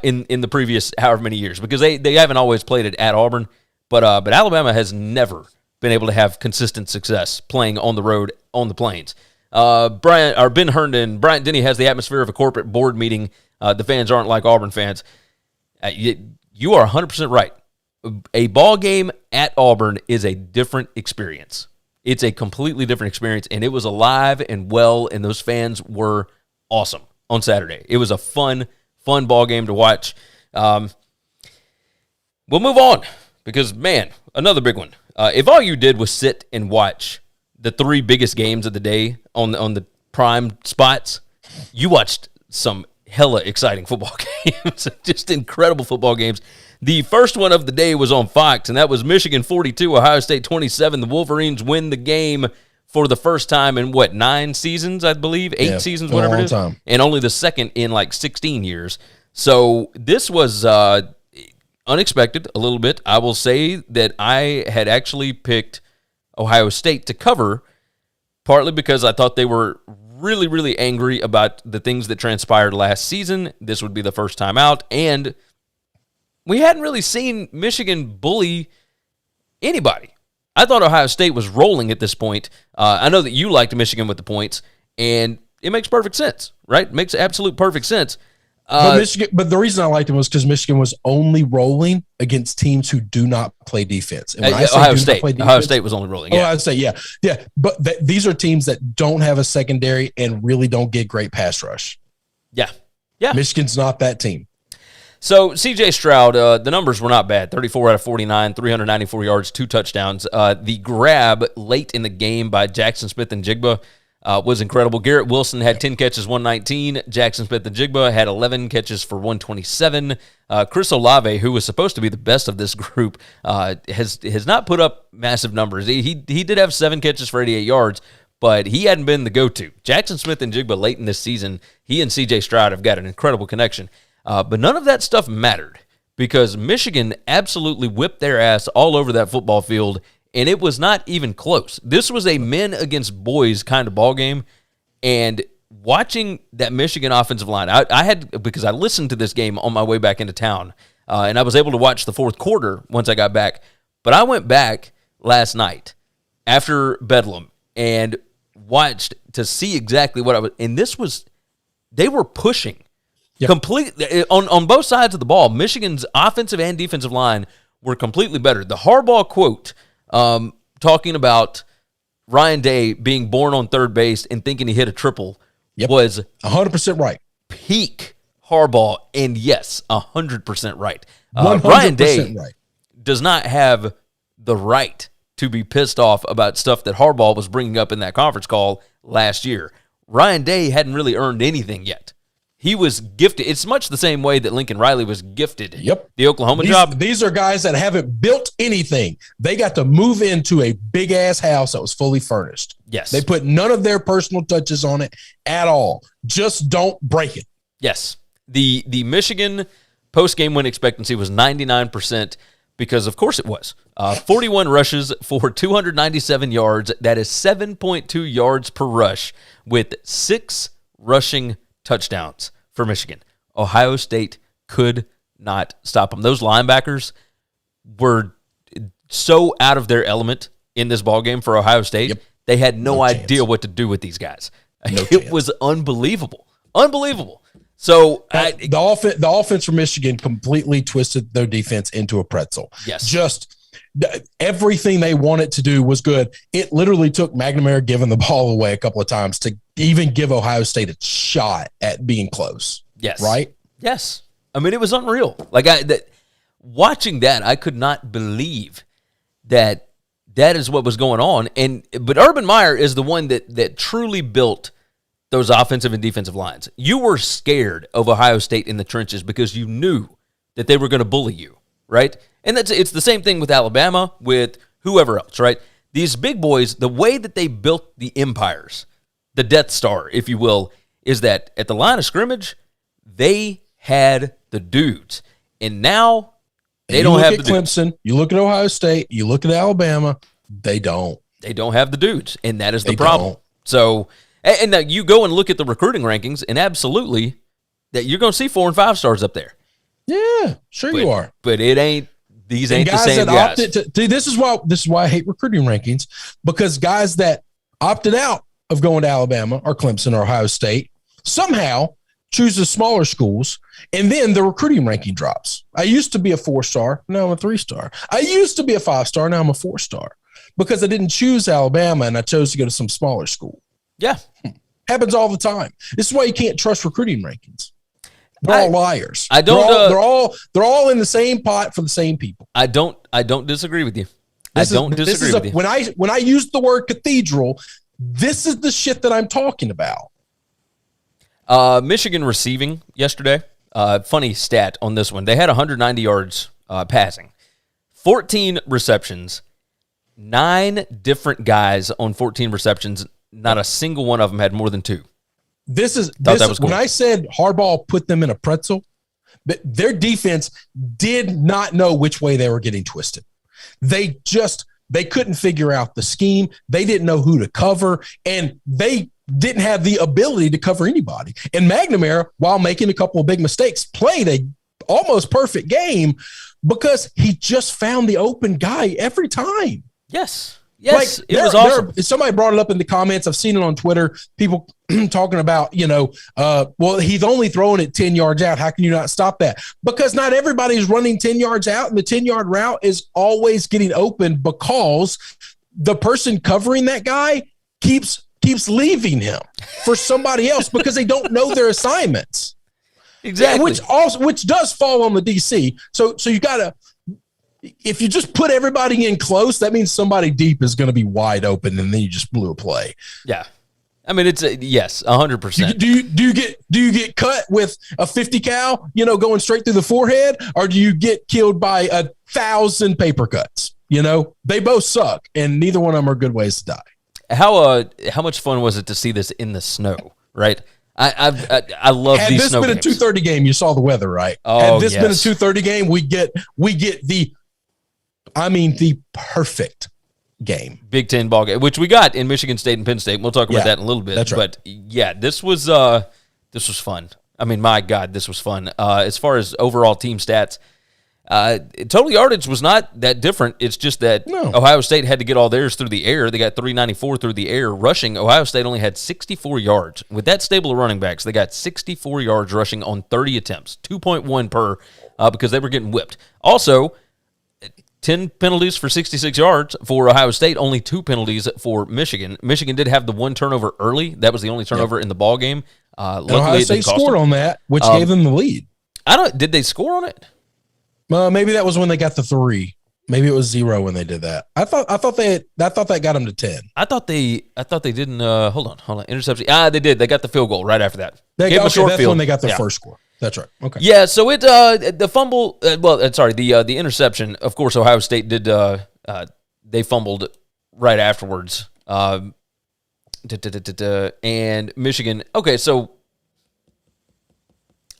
Speaker 2: in the previous however many years, because they haven't always played it at Auburn, but Alabama has never been able to have consistent success playing on the road on the plains. Ben Herndon, Bryant Denny has the atmosphere of a corporate board meeting. The fans aren't like Auburn fans. You are 100% right. A ball game at Auburn is a different experience. It's a completely different experience, and it was alive and well, and those fans were awesome on Saturday. It was a fun ball game to watch. We'll move on because, man, another big one. If all you did was sit and watch the three biggest games of the day on the prime spots, you watched some hella exciting football games, just incredible football games. The first one of the day was on Fox, and that was Michigan 42, Ohio State 27. The Wolverines win the game for the first time in, 9 seasons, I believe? 8 seasons, whatever it is. Time. And only the second in, 16 years. So this was unexpected a little bit. I will say that I had actually picked Ohio State to cover, partly because I thought they were really, really angry about the things that transpired last season. This would be the first time out, and we hadn't really seen Michigan bully anybody. I thought Ohio State was rolling at this point. I know that you liked Michigan with the points, and it makes perfect sense, right? It makes absolute perfect sense.
Speaker 3: But the reason I liked him was because Michigan was only rolling against teams who do not play defense. And
Speaker 2: Ohio State was only rolling.
Speaker 3: Yeah. Ohio State, yeah. But these are teams that don't have a secondary and really don't get great pass rush.
Speaker 2: Yeah.
Speaker 3: Michigan's not that team.
Speaker 2: So C.J. Stroud, the numbers were not bad. 34 out of 49, 394 yards, 2 touchdowns. The grab late in the game by Jackson Smith and Jigba was incredible. Garrett Wilson had 10 catches, 119. Jackson Smith and Jigba had 11 catches for 127. Chris Olave, who was supposed to be the best of this group, has not put up massive numbers. He did have 7 catches for 88 yards, but he hadn't been the go-to. Jackson Smith and Jigba late in this season, he and C.J. Stroud have got an incredible connection. But none of that stuff mattered because Michigan absolutely whipped their ass all over that football field, and it was not even close. This was a men against boys kind of ball game, and watching that Michigan offensive line, because I listened to this game on my way back into town, and I was able to watch the fourth quarter once I got back, but I went back last night after Bedlam and watched to see exactly what I was, and they were pushing. Yep. Completely on both sides of the ball. Michigan's offensive and defensive line were completely better. The Harbaugh quote talking about Ryan Day being born on third base and thinking he hit a triple was
Speaker 3: 100% right.
Speaker 2: Peak Harbaugh, and yes, 100% right.
Speaker 3: 100%
Speaker 2: Ryan Day
Speaker 3: right.
Speaker 2: does not have the right to be pissed off about stuff that Harbaugh was bringing up in that conference call last year. Ryan Day hadn't really earned anything yet. He was gifted. It's much the same way that Lincoln Riley was gifted the Oklahoma job.
Speaker 3: These are guys that haven't built anything. They got to move into a big-ass house that was fully furnished.
Speaker 2: Yes.
Speaker 3: They put none of their personal touches on it at all. Just don't break it.
Speaker 2: Yes. The Michigan post-game win expectancy was 99% because, of course, it was. 41 rushes for 297 yards. That is 7.2 yards per rush with 6 rushing touchdowns for Michigan. Ohio State could not stop them. Those linebackers were so out of their element in this ballgame for Ohio State They had no idea what to do with these guys. It was unbelievable. Unbelievable. So
Speaker 3: the offense from Michigan completely twisted their defense into a pretzel.
Speaker 2: Yes.
Speaker 3: Just everything they wanted to do was good. It literally took McNamara giving the ball away a couple of times to even give Ohio State a shot at being close.
Speaker 2: Yes.
Speaker 3: Right?
Speaker 2: Yes. I mean, it was unreal. Watching that, I could not believe that is what was going on. But Urban Meyer is the one that truly built those offensive and defensive lines. You were scared of Ohio State in the trenches because you knew that they were going to bully you, right? And it's the same thing with Alabama, with whoever else, right? These big boys, the way that they built the empires, the Death Star, if you will, is that at the line of scrimmage, they had the dudes. And now they don't have the dudes.
Speaker 3: Clemson, you look at Ohio State, you look at Alabama, they don't.
Speaker 2: They don't have the dudes, and that is the problem. So, and now you go and look at the recruiting rankings, and absolutely, that you're going to see 4 and 5 stars up there.
Speaker 3: Yeah, sure you are.
Speaker 2: But these ain't the same guys.
Speaker 3: This is why I hate recruiting rankings, because guys that opted out of going to Alabama or Clemson or Ohio State somehow choose the smaller schools, and then the recruiting ranking drops. I used to be a 4-star, now I'm a 3-star. I used to be a 5-star, now I'm a 4-star, because I didn't choose Alabama and I chose to go to some smaller school.
Speaker 2: Yeah.
Speaker 3: Happens all the time. This is why you can't trust recruiting rankings. They're all liars.
Speaker 2: I don't.
Speaker 3: They're all in the same pot for the same people.
Speaker 2: I don't disagree with you. I don't disagree with you.
Speaker 3: When I use the word cathedral, this is the shit that I'm talking about.
Speaker 2: Michigan receiving yesterday. Funny stat on this one. They had 190 yards passing, 14 receptions, 9 different guys on 14 receptions. Not a single one of them had more than 2.
Speaker 3: This is
Speaker 2: cool.
Speaker 3: When I said Harbaugh put them in a pretzel, their defense did not know which way they were getting twisted. They couldn't figure out the scheme. They didn't know who to cover, and they didn't have the ability to cover anybody. And McNamara, while making a couple of big mistakes, played a almost perfect game because he just found the open guy every time.
Speaker 2: Yes. Yes, it was awesome.
Speaker 3: Somebody brought it up in the comments. I've seen it on Twitter. People talking about, well, he's only throwing it 10 yards out. How can you not stop that? Because not everybody's running 10 yards out, and the 10-yard route is always getting open because the person covering that guy keeps leaving him for somebody else because they don't know their assignments.
Speaker 2: Exactly.
Speaker 3: Which does fall on the DC. So you got to, if you just put everybody in close, that means somebody deep is going to be wide open, and then you just blew a play.
Speaker 2: Yeah, I mean yes, 100%.
Speaker 3: Do you get cut with a 50 cal, going straight through the forehead, or do you get killed by 1,000 paper cuts? They both suck, and neither one of them are good ways to die.
Speaker 2: How much fun was it to see this in the snow? Right. I love these snow games.
Speaker 3: Had this been a 2:30 game, you saw the weather, right?
Speaker 2: Oh,
Speaker 3: had this been a 2:30 game, we get the perfect game.
Speaker 2: Big Ten ball game, which we got in Michigan State and Penn State. We'll talk about that in a little bit.
Speaker 3: That's right.
Speaker 2: But yeah, this was fun. I mean, my God, this was fun. As far as overall team stats, total yardage was not that different. It's just that Ohio State had to get all theirs through the air. They got 394 through the air rushing. Ohio State only had 64 yards. With that stable of running backs, they got 64 yards rushing on 30 attempts, 2.1 per, because they were getting whipped. Also, 10 penalties for 66 yards for Ohio State, only 2 penalties for Michigan. Michigan did have the 1 turnover early. That was the only turnover in the ball game. Luckily,
Speaker 3: Ohio State scored on that, which gave them the lead.
Speaker 2: Did they score on it?
Speaker 3: Maybe that was when they got the 3. Maybe it was 0 when they did that. I thought that got them to 10.
Speaker 2: I thought they didn't. Hold on. Interception. They did. They got the field goal right after that.
Speaker 3: That's when they got their first score. That's right. Okay.
Speaker 2: Yeah. So the fumble. The interception. Of course, Ohio State did. They fumbled right afterwards. And Michigan. Okay, so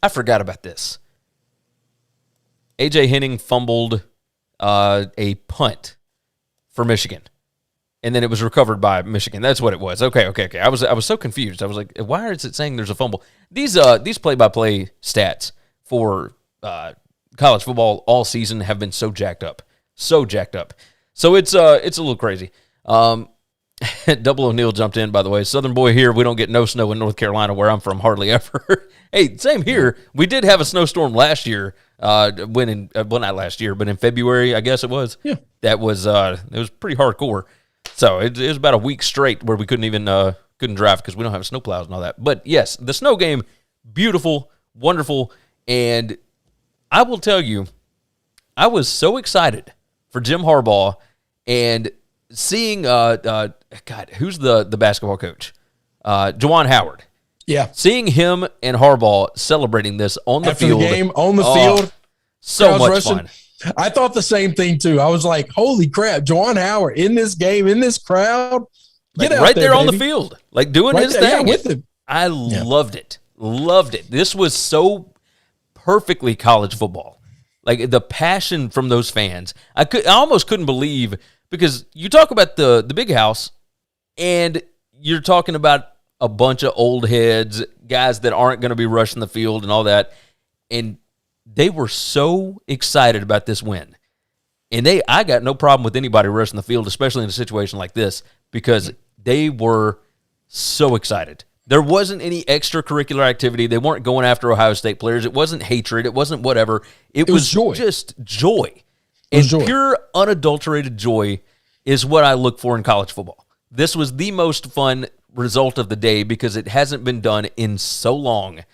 Speaker 2: I forgot about this. A.J. Henning fumbled a punt for Michigan, and then it was recovered by Michigan. That's what it was. Okay. I was so confused. I was like, why is it saying there's a fumble? These play-by-play stats for college football all season have been so jacked up. So it's a little crazy. Double O'Neill jumped in, by the way. Southern boy here. We don't get no snow in North Carolina, where I'm from, hardly ever. Hey, same here. We did have a snowstorm last year. Well, not last year, but in February, I guess it was.
Speaker 3: Yeah,
Speaker 2: that was it was pretty hardcore. So it was about a week straight where we couldn't drive because we don't have snowplows and all that. But yes, the snow game, beautiful, wonderful, and I will tell you, I was so excited for Jim Harbaugh and seeing God, who's the basketball coach? Juwan Howard.
Speaker 3: Yeah.
Speaker 2: Seeing him and Harbaugh celebrating this on the field.
Speaker 3: After the game, on the field.
Speaker 2: So much fun.
Speaker 3: I thought the same thing, too. I was like, holy crap, Juwan Howard in this game, in this crowd.
Speaker 2: Get out right there on the field, like doing his thing.
Speaker 3: Yeah, with him.
Speaker 2: I loved it. Loved it. This was so perfectly college football. Like the passion from those fans. I almost couldn't believe, because you talk about the big house and you're talking about a bunch of old heads, guys that aren't going to be rushing the field and all that. And they were so excited about this win. And I got no problem with anybody rushing the field, especially in a situation like this, because they were so excited. There wasn't any extracurricular activity. They weren't going after Ohio State players. It wasn't hatred. It wasn't whatever. It was joy. Just joy. And pure, unadulterated joy is what I look for in college football. This was the most fun result of the day because it hasn't been done in so long,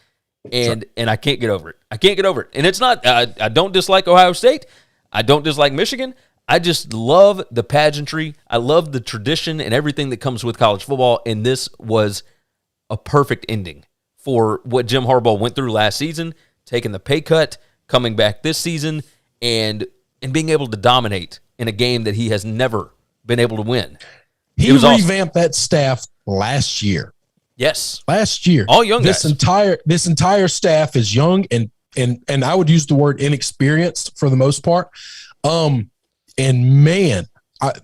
Speaker 2: and I can't get over it. I can't get over it. And it's not, I don't dislike Ohio State. I don't dislike Michigan. I just love the pageantry. I love the tradition and everything that comes with college football, and this was a perfect ending for what Jim Harbaugh went through last season, taking the pay cut, coming back this season, and being able to dominate in a game that he has never been able to win.
Speaker 3: He revamped that staff last year.
Speaker 2: Yes.
Speaker 3: Last year.
Speaker 2: All young guys.
Speaker 3: This entire staff is young and I would use the word inexperienced for the most part. And man,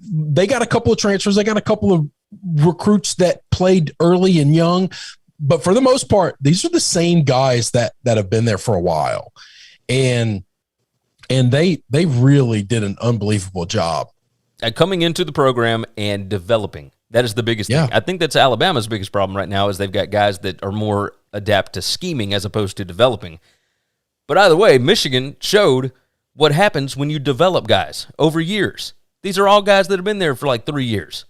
Speaker 3: they got a couple of transfers. They got a couple of recruits that played early and young, but for the most part, these are the same guys that have been there for a while. And they really did an unbelievable job.
Speaker 2: Coming into the program and developing. That is the biggest thing. I think that's Alabama's biggest problem right now is they've got guys that are more adept to scheming as opposed to developing. But either way, Michigan showed what happens when you develop guys over years. These are all guys that have been there for like 3 years.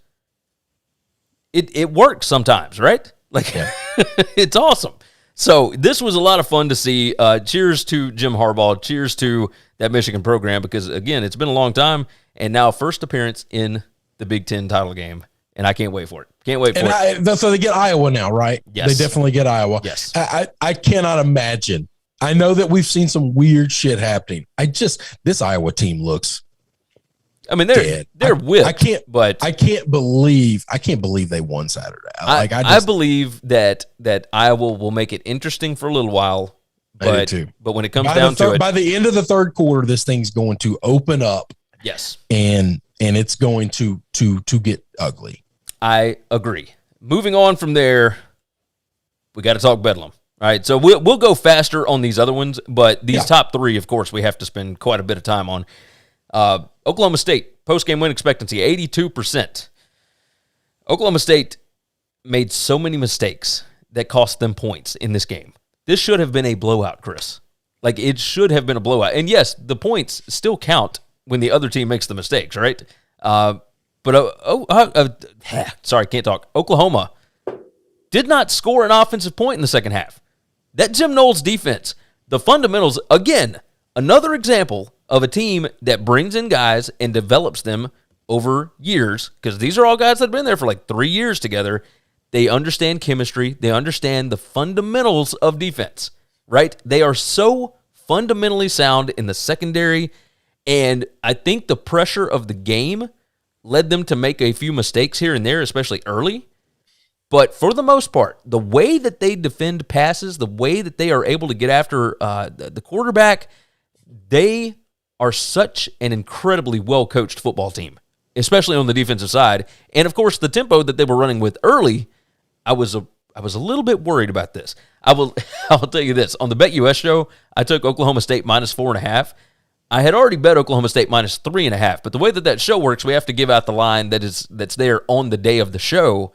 Speaker 2: It works sometimes, right? It's awesome. So this was a lot of fun to see. Cheers to Jim Harbaugh. Cheers to that Michigan program because, again, it's been a long time, and now first appearance in the Big Ten title game, and I can't wait for it. Can't wait for it.
Speaker 3: So they get Iowa now, right?
Speaker 2: Yes.
Speaker 3: They definitely get Iowa.
Speaker 2: Yes.
Speaker 3: I cannot imagine. I know that we've seen some weird shit happening. This Iowa team looks
Speaker 2: they're whipped.
Speaker 3: I can't believe they won Saturday.
Speaker 2: I believe that Iowa will make it interesting for a little while. But when it comes down to it,
Speaker 3: by the end of the third quarter, this thing's going to open up.
Speaker 2: Yes,
Speaker 3: and it's going to get ugly.
Speaker 2: I agree. Moving on from there, we got to talk Bedlam. All right, so we'll go faster on these other ones, but these top three, of course, we have to spend quite a bit of time on. Oklahoma State, post-game win expectancy, 82%. Oklahoma State made so many mistakes that cost them points in this game. This should have been a blowout, Chris. It should have been a blowout. And yes, the points still count when the other team makes the mistakes, right? Sorry, can't talk. Oklahoma did not score an offensive point in the second half. That Jim Knowles defense, the fundamentals, again, another example of a team that brings in guys and develops them over years, because these are all guys that have been there for 3 years together. They understand chemistry. They understand the fundamentals of defense, right? They are so fundamentally sound in the secondary, and I think the pressure of the game led them to make a few mistakes here and there, especially early. But for the most part, the way that they defend passes, the way that they are able to get after the quarterback, they are such an incredibly well-coached football team, especially on the defensive side. And, of course, the tempo that they were running with early, I was a little bit worried about this. I'll tell you this. On the BetUS show, I took Oklahoma State -4.5. I had already bet Oklahoma State minus 3.5, but the way that show works, we have to give out the line that's there on the day of the show,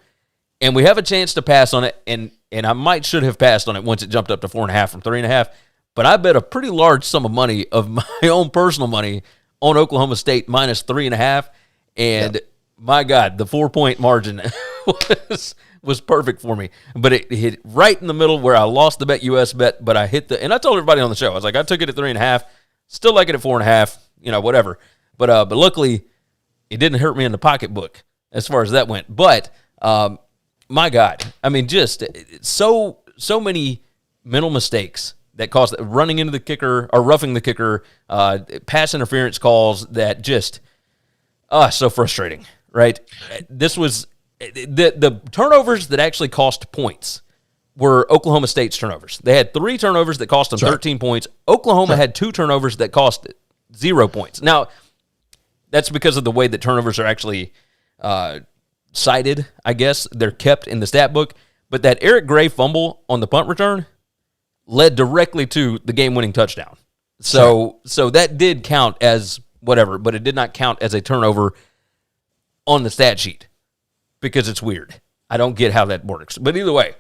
Speaker 2: and we have a chance to pass on it, and I should have passed on it once it jumped up to 4.5 from 3.5, but I bet a pretty large sum of money of my own personal money on Oklahoma State minus 3.5, and my God, the 4-point margin was perfect for me. But it hit right in the middle where I lost the BetUS bet, but I hit and I told everybody on the show, I was like, I took it at 3.5, still like it at 4.5, whatever. But luckily, it didn't hurt me in the pocketbook as far as that went. But my God, I mean, just so many mental mistakes that caused running into the kicker or roughing the kicker, pass interference calls that just so frustrating, right? This was the turnovers that actually cost points were Oklahoma State's turnovers. They had 3 turnovers that cost them 13 points. Oklahoma had 2 turnovers that cost 0 points. Now, that's because of the way that turnovers are actually cited, I guess. They're kept in the stat book. But that Eric Gray fumble on the punt return led directly to the game-winning touchdown. So that did count as whatever, but it did not count as a turnover on the stat sheet because it's weird. I don't get how that works. But either way,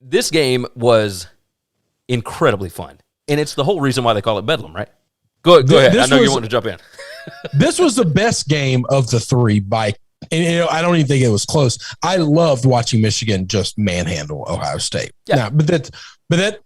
Speaker 2: this game was incredibly fun. And it's the whole reason why they call it Bedlam, right? Go ahead. I know you want to jump in.
Speaker 3: This was the best game of the 3 by, and I don't even think it was close. I loved watching Michigan just manhandle Ohio State. Yeah. Now, but that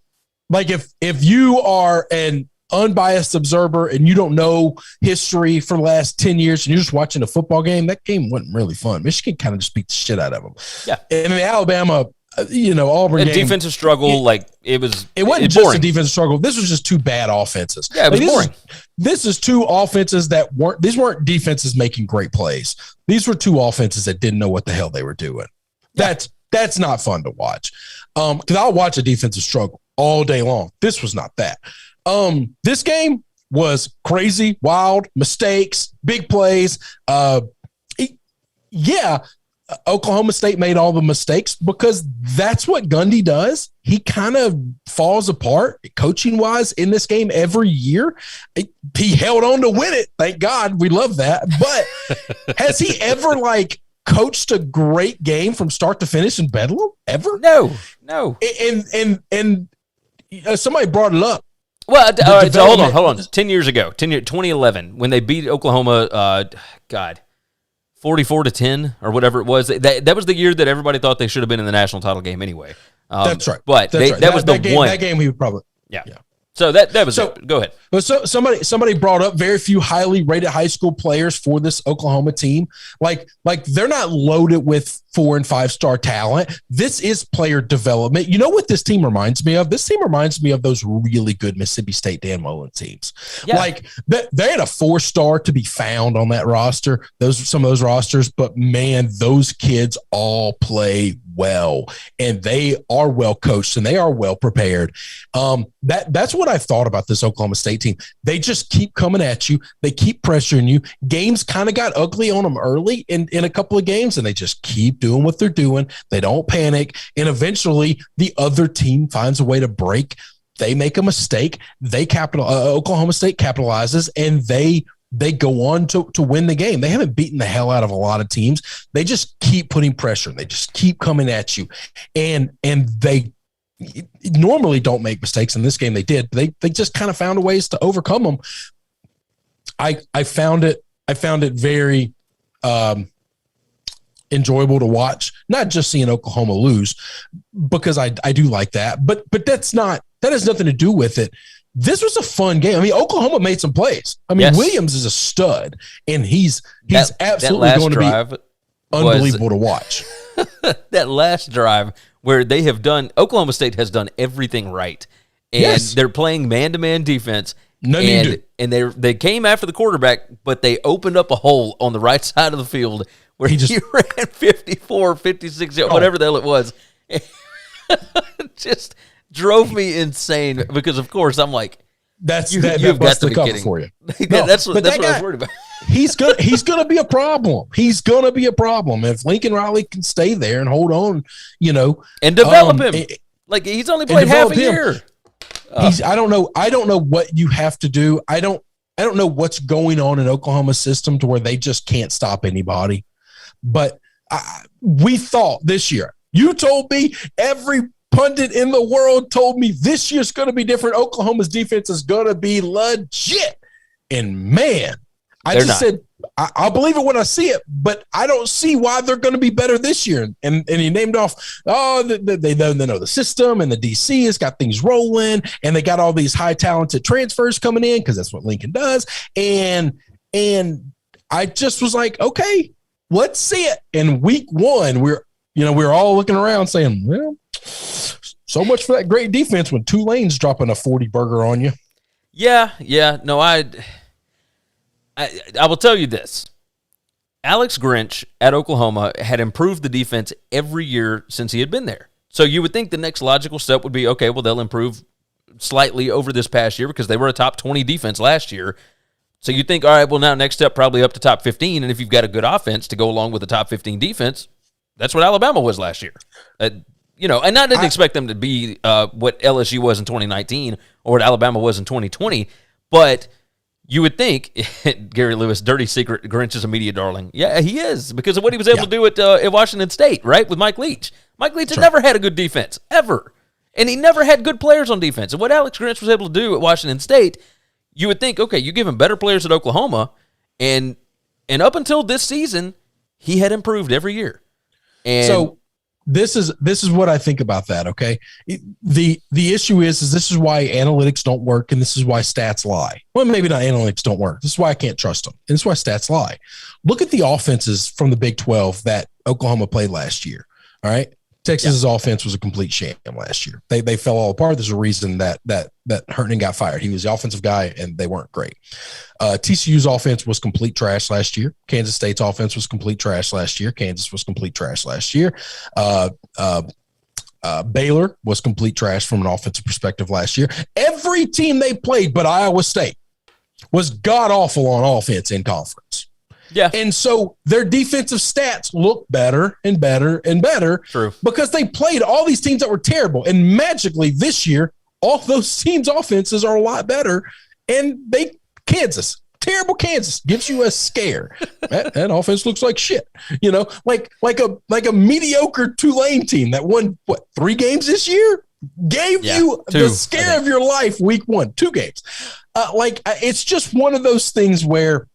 Speaker 3: like if you are an unbiased observer and you don't know history for the last 10 years and you're just watching a football game, that game wasn't really fun. Michigan kind of just beat the shit out of them. Yeah. And the Alabama, Auburn game,
Speaker 2: defensive struggle, it
Speaker 3: wasn't just a defensive struggle. This was just 2 bad offenses.
Speaker 2: Yeah, it was boring.
Speaker 3: This is 2 offenses these weren't defenses making great plays. These were 2 offenses that didn't know what the hell they were doing. Yeah. That's not fun to watch. Because I'll watch a defensive struggle all day long. This was not that. This game was crazy, wild, mistakes, big plays. Oklahoma State made all the mistakes because that's what Gundy does. He kind of falls apart coaching-wise in this game every year. He held on to win it. Thank God. We love that. But has he ever, coached a great game from start to finish in Bedlam? Ever?
Speaker 2: No.
Speaker 3: And somebody brought it up.
Speaker 2: Well, all right, so hold on. 10 years ago, 2011, when they beat Oklahoma, 44-10 or whatever it was. That was the year that everybody thought they should have been in the national title game anyway.
Speaker 3: That's right.
Speaker 2: But that was the one.
Speaker 3: That game he would probably.
Speaker 2: Yeah. So that was it. Go ahead.
Speaker 3: So somebody brought up very few highly rated high school players for this Oklahoma team. Like they're not loaded with 4- and 5-star talent. This is player development. You know what this team reminds me of? This team reminds me of those really good Mississippi State Dan Mullen teams. Yeah. They had a 4-star to be found on that roster. Some of those rosters, but man, those kids all play well, and they are well coached and they are well prepared. That's what I thought about this Oklahoma State team. They just keep coming at you. They keep pressuring you. Games kind of got ugly on them early in a couple of games, and they just keep doing what they're doing. They don't panic, and eventually the other team finds a way to break. They make a mistake. Oklahoma State capitalizes, and they go on to win the game. They haven't beaten the hell out of a lot of teams. They just keep putting pressure. They just keep coming at you. And they normally don't make mistakes. In this game they did. They just kind of found ways to overcome them. I found it very enjoyable to watch, not just seeing Oklahoma lose, because I do like that. But that has nothing to do with it. This was a fun game. I mean, Oklahoma made some plays. I mean, yes. Williams is a stud, and he's absolutely going to be unbelievable to watch.
Speaker 2: That last drive where Oklahoma State has done everything right, and they're playing man-to-man defense. And they came after the quarterback, but they opened up a hole on the right side of the field where he ran 54, 56, whatever the hell it was. Just drove me insane because, of course, I'm like,
Speaker 3: you've got to be kidding for you.
Speaker 2: That's what I was worried about.
Speaker 3: He's gonna be a problem. He's gonna be a problem if Lincoln Riley can stay there and hold on,
Speaker 2: and develop him. He's only played half a year.
Speaker 3: I don't know what you have to do. I don't know what's going on in Oklahoma's system to where they just can't stop anybody. But we thought this year, you told me, every pundit in the world told me this year's going to be different. Oklahoma's defense is going to be legit. And man, I said, I'll believe it when I see it, but I don't see why they're going to be better this year. And he named off, they know the system, and the DC has got things rolling, and they got all these high talented transfers coming in because that's what Lincoln does. And I just was like, okay, let's see it. And week one, we're all looking around saying, well, so much for that great defense when Tulane's dropping a 40 burger on you.
Speaker 2: Yeah. No, I will tell you this. Alex Grinch at Oklahoma had improved the defense every year since he had been there. So you would think the next logical step would be, okay, well, they'll improve slightly over this past year because they were a top 20 defense last year. So you think, all right, well, now next step probably up to top 15, and if you've got a good offense to go along with the top 15 defense, that's what Alabama was last year. And I didn't expect them to be what LSU was in 2019 or what Alabama was in 2020, but you would think, Gary Lewis, dirty secret, Grinch is a media darling. Yeah, he is, because of what he was able to do at Washington State, right, with Mike Leach. Mike Leach had never had a good defense, ever. And he never had good players on defense. And what Alex Grinch was able to do at Washington State, you would think, okay, you give him better players at Oklahoma, and up until this season, he had improved every year. And
Speaker 3: so this is what I think about that, okay? The issue is this is why analytics don't work, and this is why stats lie. Well, maybe not analytics don't work. This is why I can't trust them. And this is why stats lie. Look at the offenses from the Big 12 that Oklahoma played last year, all right? Texas's offense was a complete sham last year. They fell all apart. There's a reason that Herndon got fired. He was the offensive guy, and they weren't great. TCU's offense was complete trash last year. Kansas State's offense was complete trash last year. Kansas was complete trash last year. Baylor was complete trash from an offensive perspective last year. Every team they played but Iowa State was god-awful on offense in conference.
Speaker 2: Yeah.
Speaker 3: And so their defensive stats look better and better and better.
Speaker 2: True.
Speaker 3: Because they played all these teams that were terrible. And magically this year, all those teams' offenses are a lot better. And Kansas, terrible Kansas, gives you a scare. that offense looks like shit. Like a mediocre Tulane team that won, 3 games this year? Gave you 2, the scare of your life week 1, 2 games. It's just one of those things where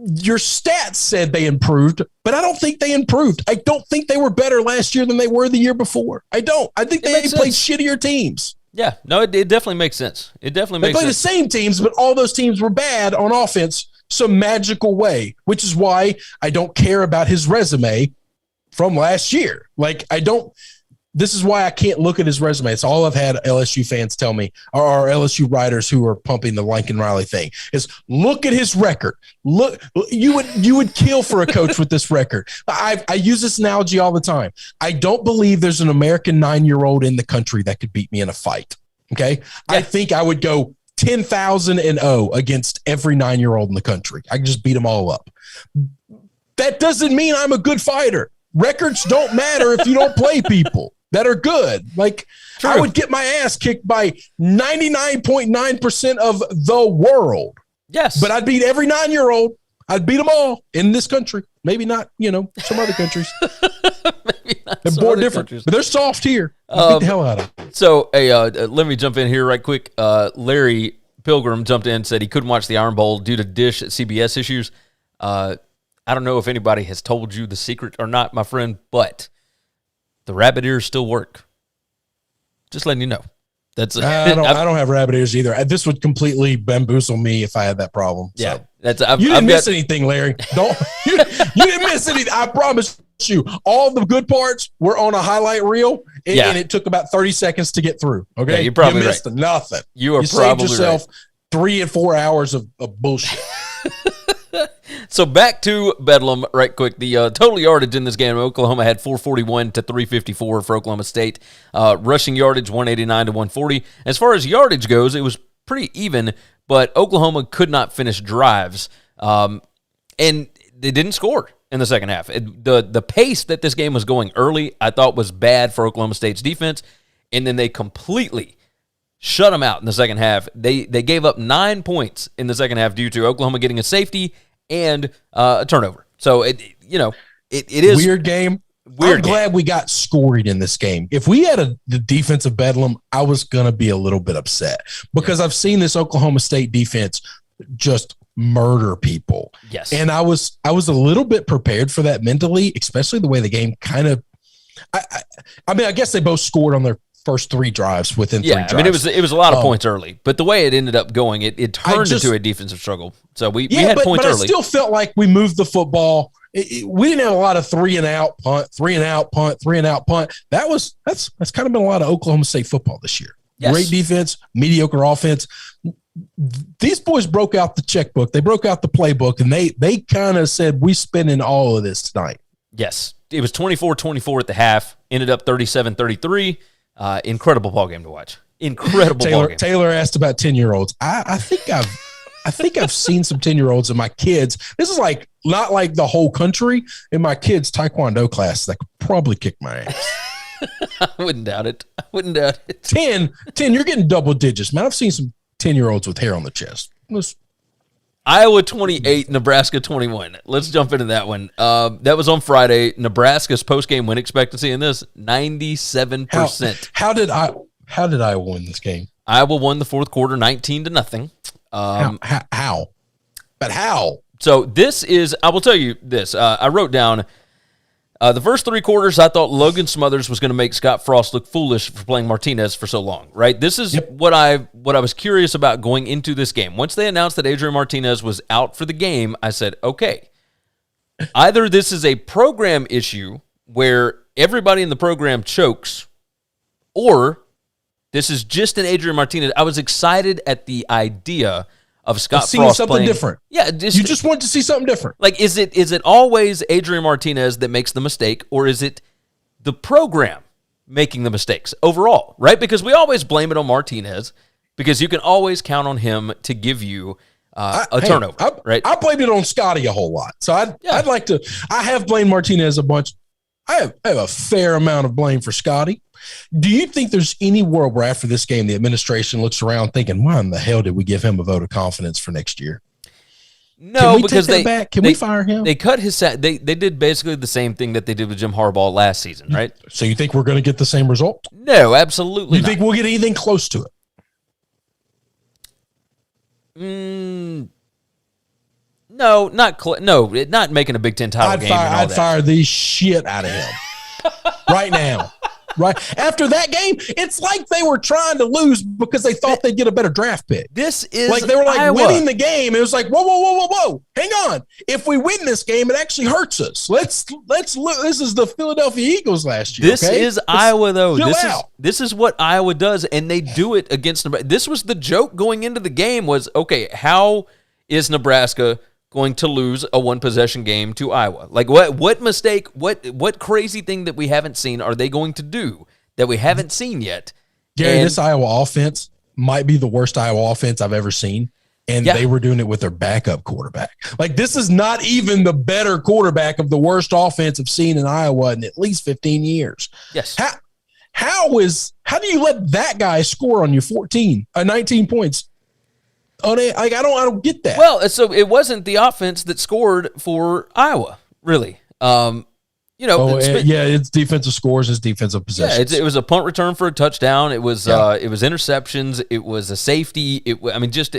Speaker 3: your stats said they improved, but I don't think they improved. I don't think they were better last year than they were the year before. I don't. I think they played shittier teams.
Speaker 2: Yeah, no, it definitely makes sense. It definitely makes sense.
Speaker 3: They played the same teams, but all those teams were bad on offense some magical way, which is why I don't care about his resume from last year. This is why I can't look at his resume. It's all I've had LSU fans tell me, or LSU writers who are pumping the Lincoln Riley thing, is look at his record. Look, you would kill for a coach with this record. I use this analogy all the time. I don't believe there's an American 9-year-old in the country that could beat me in a fight. Okay. Yeah. I think I would go 10,000-0 against every 9-year-old in the country. I can just beat them all up. That doesn't mean I'm a good fighter. Records don't matter if you don't play people that are good. True. I would get my ass kicked by 99.9% of the world.
Speaker 2: Yes.
Speaker 3: But I'd beat every 9-year-old. I'd beat them all in this country. Maybe not, some other countries.
Speaker 2: Maybe not.
Speaker 3: They're more different, but they're soft here. Beat the hell out of them.
Speaker 2: So, let me jump in here right quick. Larry Pilgrim jumped in and said he couldn't watch the Iron Bowl due to Dish CBS issues. I don't know if anybody has told you the secret or not, my friend, but the rabbit ears still work. Just letting you know. I don't have rabbit ears either. This would completely bamboozle me if I had that problem. Yeah,
Speaker 3: so. You didn't miss anything, Larry. You didn't miss anything. I promise you. All the good parts were on a highlight reel, and it took about 30 seconds to get through. Okay,
Speaker 2: yeah, you're probably
Speaker 3: missed nothing.
Speaker 2: You
Speaker 3: saved yourself 3 and 4 hours of bullshit.
Speaker 2: So back to Bedlam right quick. The total yardage in this game, Oklahoma had 441 to 354 for Oklahoma State. Rushing yardage, 189 to 140. As far as yardage goes, it was pretty even, but Oklahoma could not finish drives, and they didn't score in the second half. The pace that this game was going early, I thought was bad for Oklahoma State's defense, and then they completely shut them out in the second half. They gave up 9 points in the second half due to Oklahoma getting a safety and a turnover. So, it is
Speaker 3: weird game. I'm glad we got scored in this game. If we had the defensive bedlam, I was going to be a little bit upset because I've seen this Oklahoma State defense just murder people.
Speaker 2: Yes.
Speaker 3: And I was a little bit prepared for that mentally, especially the way the game kind of I mean, I guess they both scored on their first 3 drives within 3 drives.
Speaker 2: I mean, it was a lot of points early, but the way it ended up going, it turned into a defensive struggle. So we had points early.
Speaker 3: I still felt like we moved the football. We didn't have a lot of 3-and-out punt, 3-and-out punt, 3-and-out punt. That's kind of been a lot of Oklahoma State football this year. Yes. Great defense, mediocre offense. These boys broke out the checkbook. They broke out the playbook, and they kind of said, we spending all of this tonight.
Speaker 2: Yes. It was 24-24 at the half, ended up 37-33. Incredible ball game to watch. Incredible ball game.
Speaker 3: Taylor asked about 10-year-olds. I think I've seen some 10-year-olds in my kids. This is not like the whole country. In my kids' taekwondo class, that could probably kick my ass.
Speaker 2: I wouldn't doubt it.
Speaker 3: 10, you're getting double digits, man. I've seen some 10-year-olds with hair on the chest.
Speaker 2: Iowa 28, Nebraska 21. Let's jump into that one. That was on Friday. Nebraska's post-game win expectancy in this, 97%.
Speaker 3: How did Iowa win this game?
Speaker 2: Iowa won the fourth quarter 19-0.
Speaker 3: How? But how?
Speaker 2: So this is, I will tell you this. I wrote down the first 3 quarters, I thought Logan Smothers was going to make Scott Frost look foolish for playing Martinez for so long, right? This is what I was curious about going into this game. Once they announced that Adrian Martinez was out for the game, I said, okay, either this is a program issue where everybody in the program chokes, or this is just an Adrian Martinez. I was excited at the idea of Scott Frost
Speaker 3: something
Speaker 2: playing
Speaker 3: different.
Speaker 2: Yeah,
Speaker 3: you just want to see something different.
Speaker 2: Like, is it always Adrian Martinez that makes the mistake, or is it the program making the mistakes overall? Right? Because we always blame it on Martinez, because you can always count on him to give you a turnover. Right?
Speaker 3: I blamed it on Scotty a whole lot. So I'd like to. I have blamed Martinez a bunch. I have a fair amount of blame for Scotty. Do you think there's any world where after this game the administration looks around thinking, why in the hell did we give him a vote of confidence for next year?
Speaker 2: No, because
Speaker 3: Can we fire him?
Speaker 2: They cut his they did basically the same thing that they did with Jim Harbaugh last season, right?
Speaker 3: So you think we're going to get the same result?
Speaker 2: No, absolutely not.
Speaker 3: You think we'll get anything close to
Speaker 2: it? No, not making a Big Ten title game.
Speaker 3: I'd fire the shit out of him right now. Right after that game, it's like they were trying to lose because they thought they'd get a better draft pick.
Speaker 2: This is
Speaker 3: like they were
Speaker 2: Iowa.
Speaker 3: Winning the game. It was like whoa, hang on. If we win this game, it actually hurts us. Let's look. This is the Philadelphia Eagles last year.
Speaker 2: This is Iowa though. This is what Iowa does, and they do it against Nebraska. This was the joke going into the game was, okay, how is Nebraska going to lose a 1-possession game to Iowa? Like what mistake, what crazy thing that we haven't seen are they going to do that we haven't seen yet?
Speaker 3: Gary, this Iowa offense might be the worst Iowa offense I've ever seen. And they were doing it with their backup quarterback. Like, this is not even the better quarterback of the worst offense I've seen in Iowa in at least 15 years.
Speaker 2: Yes.
Speaker 3: How do you let that guy score on you 19 points? Oh, I don't get that.
Speaker 2: Well, so it wasn't the offense that scored for Iowa, really.
Speaker 3: It's defensive scores, it's defensive possessions.
Speaker 2: Yeah, it was a punt return for a touchdown. It was interceptions. It was a safety. Just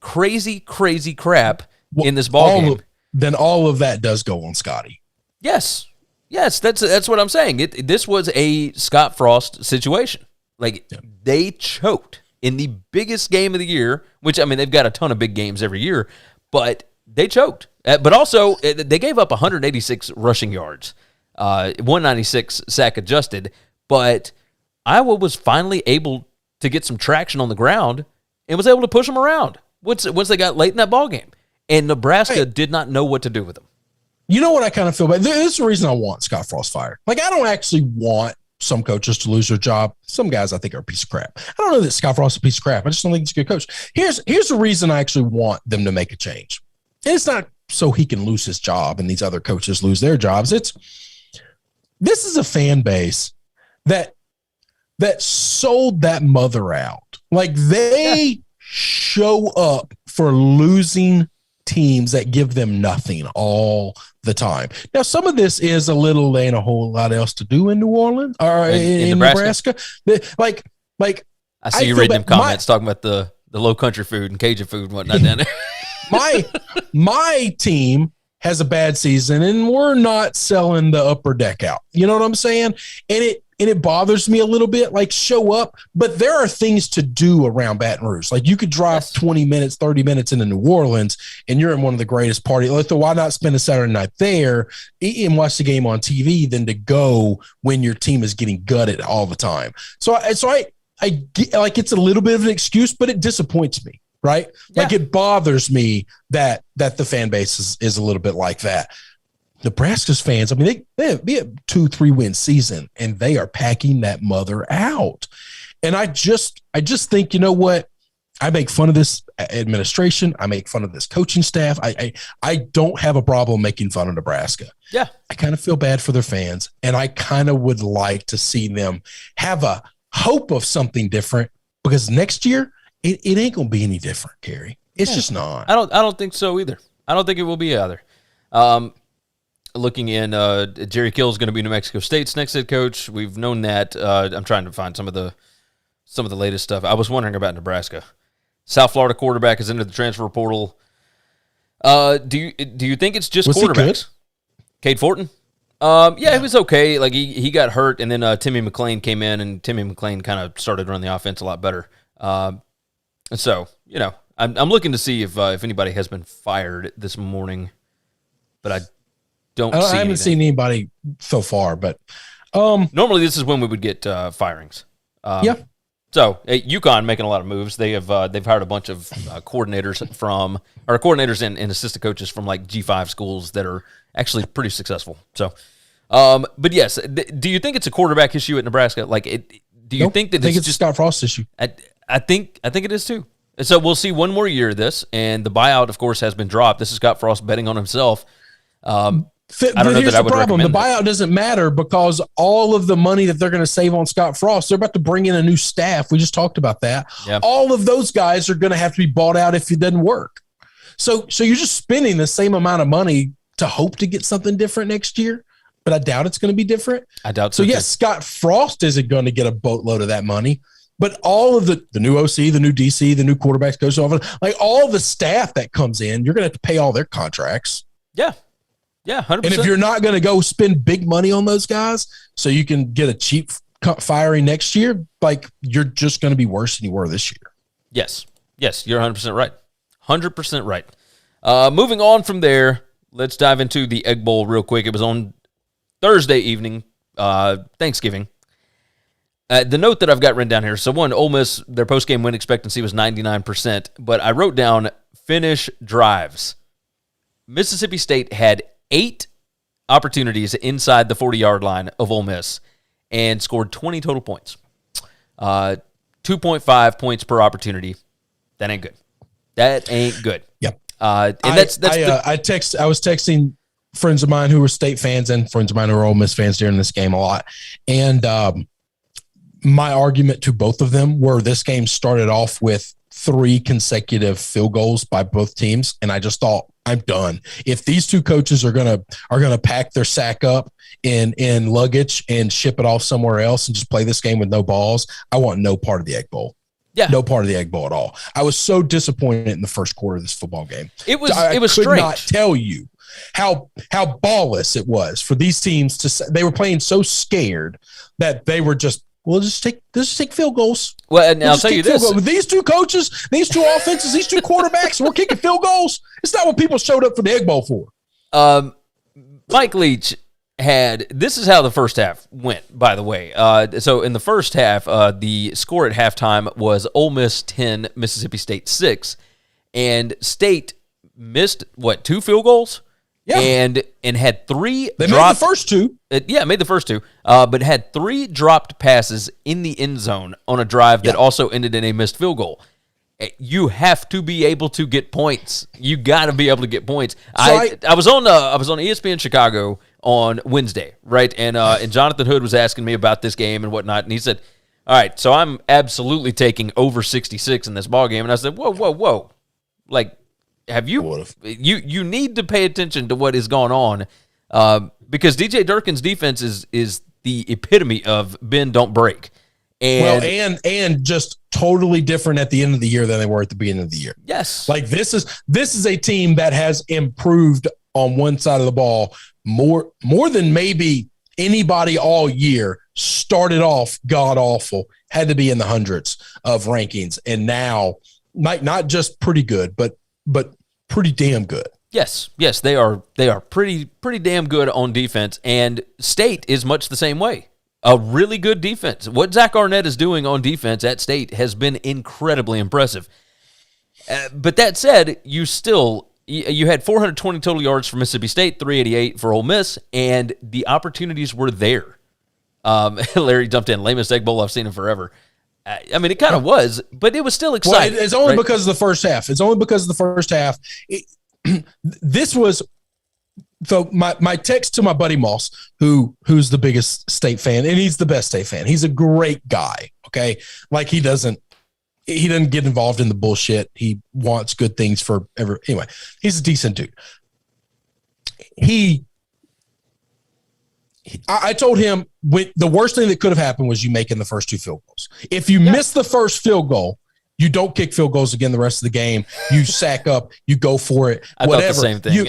Speaker 2: crazy crap in this ball game.
Speaker 3: Then all of that does go on Scotty.
Speaker 2: Yes, that's what I'm saying. This was a Scott Frost situation. Like, they choked in the biggest game of the year, which, I mean, they've got a ton of big games every year, but they choked. But also, they gave up 186 rushing yards, 196 sack adjusted, but Iowa was finally able to get some traction on the ground and was able to push them around once they got late in that ball game. And Nebraska did not know what to do with them.
Speaker 3: You know what I kind of feel bad? This is the reason I want Scott Frost fired. Like, I don't actually want some coaches to lose their job. Some guys I think are a piece of crap. I don't know that Scott Frost is a piece of crap. I just don't think he's a good coach. Here's the reason I actually want them to make a change. And it's not so he can lose his job and these other coaches lose their jobs. This is a fan base that sold that mother out Like they show up for losing teams that give them nothing all the time. Now, some of this is there ain't a whole lot else to do in New Orleans or in Nebraska. Like
Speaker 2: I see you reading them comments talking about the low country food and Cajun food and whatnot down there.
Speaker 3: my team has a bad season and we're not selling the upper deck out. You know what I'm saying? And it bothers me a little bit, like show up, but there are things to do around Baton Rouge. Like you could drive 20 minutes, 30 minutes into New Orleans and you're in one of the greatest parties. Like, why not spend a Saturday night there and watch the game on TV than to go when your team is getting gutted all the time? So I get, like, it's a little bit of an excuse, but it disappoints me, right? Yeah. Like it bothers me that the fan base is a little bit like that. Nebraska's fans, I mean, they have 2-3 win season and they are packing that mother out. And I just think, you know what? I make fun of this administration. I make fun of this coaching staff. I don't have a problem making fun of Nebraska.
Speaker 2: Yeah.
Speaker 3: I kind of feel bad for their fans and I kind of would like to see them have a hope of something different because next year it ain't going to be any different, Gary. It's just not.
Speaker 2: I don't think so either. I don't think it will be either. Looking in, Jerry Kill is going to be New Mexico State's next head coach. We've known that. I'm trying to find some of the latest stuff. I was wondering about Nebraska. South Florida quarterback is into the transfer portal. Do you think it's just quarterbacks? Cade Fortin? Yeah, he was okay. Like he got hurt, and then Timmy McClain came in, and Timmy McClain kind of started running the offense a lot better. And so, you know, I'm looking to see if anybody has been fired this morning, but I haven't seen anybody
Speaker 3: so far, but
Speaker 2: normally this is when we would get firings.
Speaker 3: Yeah.
Speaker 2: So UConn making a lot of moves. They've hired a bunch of coordinators and assistant coaches from like G5 schools that are actually pretty successful. So, but yes, do you think it's a quarterback issue at Nebraska? Like, do you think that
Speaker 3: it's just a Scott Frost issue?
Speaker 2: I think it is too. And so we'll see one more year of this, and the buyout, of course, has been dropped. This is Scott Frost betting on himself. I don't know that I would recommend
Speaker 3: the buyout doesn't matter because all of the money that they're going to save on Scott Frost, they're about to bring in a new staff. We just talked about that.
Speaker 2: Yeah.
Speaker 3: All of those guys are going to have to be bought out if it doesn't work. So you're just spending the same amount of money to hope to get something different next year, but I doubt it's going to be different.
Speaker 2: I doubt so.
Speaker 3: Yes, Scott Frost isn't going to get a boatload of that money, but all of the new OC, the new DC, the new quarterbacks coach, like all the staff that comes in, you're going to have to pay all their contracts.
Speaker 2: Yeah. Yeah, 100%.
Speaker 3: And if you're not going to go spend big money on those guys so you can get a cheap firing next year, like you're just going to be worse than you were this year.
Speaker 2: Yes, you're 100% right. 100% right. Moving on from there, let's dive into the Egg Bowl real quick. It was on Thursday evening, Thanksgiving. The note that I've got written down here, so one, Ole Miss, their post-game win expectancy was 99%, but I wrote down finish drives. Mississippi State had 8 opportunities inside the 40-yard line of Ole Miss and scored 20 total points. 2.5 points per opportunity. That ain't good.
Speaker 3: Yep.
Speaker 2: And
Speaker 3: I was texting friends of mine who were State fans and friends of mine who were Ole Miss fans during this game a lot. And my argument to both of them were this game started off with 3 consecutive field goals by both teams, and I just thought, I'm done. If these two coaches are gonna pack their sack up in luggage and ship it off somewhere else and just play this game with no balls, I want no part of the Egg Bowl.
Speaker 2: Yeah,
Speaker 3: no part of the Egg Bowl at all. I was so disappointed in the first quarter of this football game.
Speaker 2: It was
Speaker 3: I
Speaker 2: strange.
Speaker 3: could not tell you how ballless it was for these teams they were playing so scared that they were just. We'll just take field goals.
Speaker 2: Well, and I'll tell you this.
Speaker 3: With these two coaches, these two offenses, these two quarterbacks, we're kicking field goals. It's not what people showed up for the Egg Bowl for.
Speaker 2: Mike Leach this is how the first half went, by the way. So in the first half, the score at halftime was Ole Miss 10, Mississippi State 6. And State missed, 2 field goals?
Speaker 3: Yeah.
Speaker 2: And had 3
Speaker 3: They
Speaker 2: dropped,
Speaker 3: made the first 2.
Speaker 2: Made the first 2. But had 3 dropped passes in the end zone on a drive that also ended in a missed field goal. You have to be able to get points. You got to be able to get points. I was on ESPN Chicago on Wednesday, right? And Jonathan Hood was asking me about this game and whatnot, and he said, All right, so I'm absolutely taking over 66 in this ballgame, and I said, whoa. Like, have you need to pay attention to what is going on because DJ Durkin's defense is the epitome of bend, don't break.
Speaker 3: And just totally different at the end of the year than they were at the beginning of the year.
Speaker 2: Yes.
Speaker 3: Like this is a team that has improved on one side of the ball more than maybe anybody all year. Started off god awful, had to be in the hundreds of rankings, and now not just pretty good, but pretty damn good.
Speaker 2: Yes, they are pretty damn good on defense, and State is much the same way. A really good defense. What Zach Arnett is doing on defense at State has been incredibly impressive. But that said, you had 420 total yards for Mississippi State, 388 for Ole Miss, and the opportunities were there. Larry jumped in. Lamest Egg Bowl, I've seen him forever. I mean, it kind of was, but it was still exciting.
Speaker 3: Well, it's only because of the first half. This was so my text to my buddy Moss, who's the biggest State fan, and he's the best State fan. He's a great guy. Okay, like he doesn't get involved in the bullshit. He wants good things for every. Anyway, he's a decent dude. I told him the worst thing that could have happened was you making the first 2 field goals. If you miss the first field goal, you don't kick field goals again the rest of the game. You sack up, you go for it, whatever.
Speaker 2: I thought the same thing.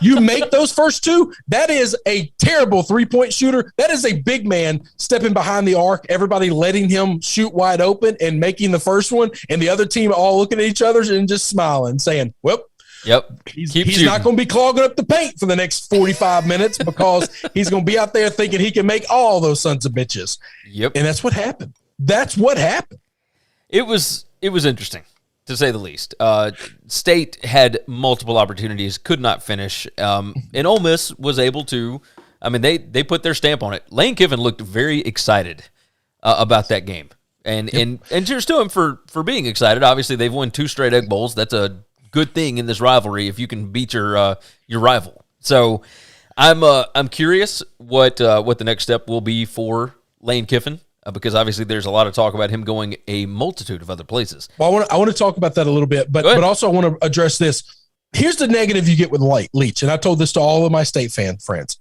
Speaker 3: You make those first 2, that is a terrible 3-point shooter. That is a big man stepping behind the arc, everybody letting him shoot wide open and making the first one, and the other team all looking at each other and just smiling, saying, well,
Speaker 2: yep.
Speaker 3: He's not going to be clogging up the paint for the next 45 minutes because he's going to be out there thinking he can make all those sons of bitches.
Speaker 2: Yep.
Speaker 3: And that's what happened. That's what happened.
Speaker 2: It was interesting, to say the least. State had multiple opportunities, could not finish. And Ole Miss was able to, I mean, they put their stamp on it. Lane Kiffin looked very excited about that game. And cheers to him for being excited. Obviously, they've won 2 straight Egg Bowls. That's a good thing in this rivalry if you can beat your rival. So I'm curious what the next step will be for Lane Kiffin because obviously there's a lot of talk about him going a multitude of other places.
Speaker 3: Well, I want to talk about that a little bit, but also I want to address this. Here's the negative you get with Leach, and I told this to all of my State fan friends.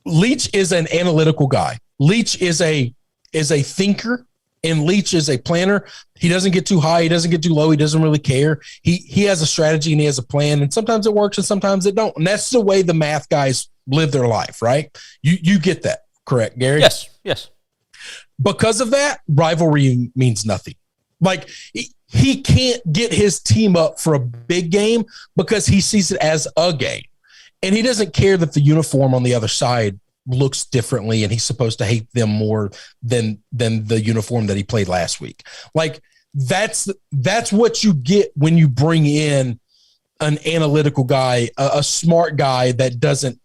Speaker 3: Leach is an analytical guy. Leach is a thinker. And Leach is a planner. He doesn't get too high. He doesn't get too low. He doesn't really care. He has a strategy and he has a plan. And sometimes it works and sometimes it don't. And that's the way the math guys live their life, right? You get that, correct, Gary?
Speaker 2: Yes.
Speaker 3: Because of that, rivalry means nothing. Like he can't get his team up for a big game because he sees it as a game. And he doesn't care that the uniform on the other side looks differently and he's supposed to hate them more than the uniform that he played last week. Like that's what you get when you bring in an analytical guy, a smart guy that doesn't.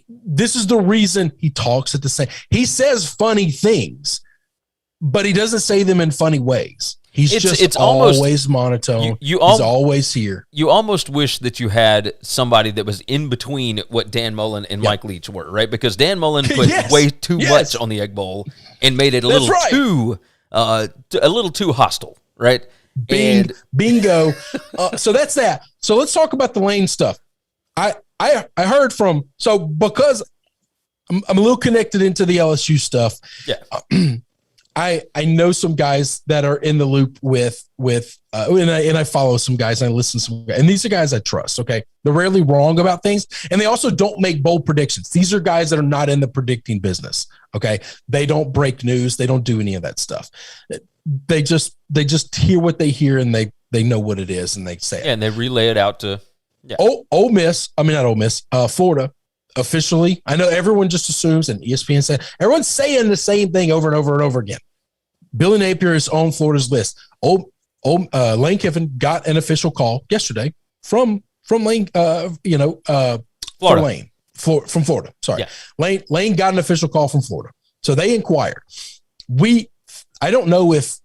Speaker 3: This is the reason he talks at the same. He says funny things, but he doesn't say them in funny ways. It's always monotone. He's always here.
Speaker 2: You almost wish that you had somebody that was in between what Dan Mullen and Mike Leach were, right? Because Dan Mullen put way too much on the Egg Bowl and made it a little too hostile, right?
Speaker 3: Bingo. So that's that. So let's talk about the Lane stuff. I heard from because I'm a little connected into the LSU stuff.
Speaker 2: Yeah.
Speaker 3: I know some guys that are in the loop with and I follow some guys and I listen to some guys, and these are guys I trust. Okay. They're rarely wrong about things. And they also don't make bold predictions. These are guys that are not in the predicting business. Okay. They don't break news. They don't do any of that stuff. They just hear what they hear and they know what it is and they say it.
Speaker 2: Yeah, and they relay it out to
Speaker 3: Florida. Officially, I know everyone just assumes, and ESPN said everyone's saying the same thing over and over and over again. Billy Napier is on Florida's list. Lane Kiffin got an official call yesterday from Lane, Florida. From Florida. Sorry, yeah. Lane got an official call from Florida, so they inquired. I don't know if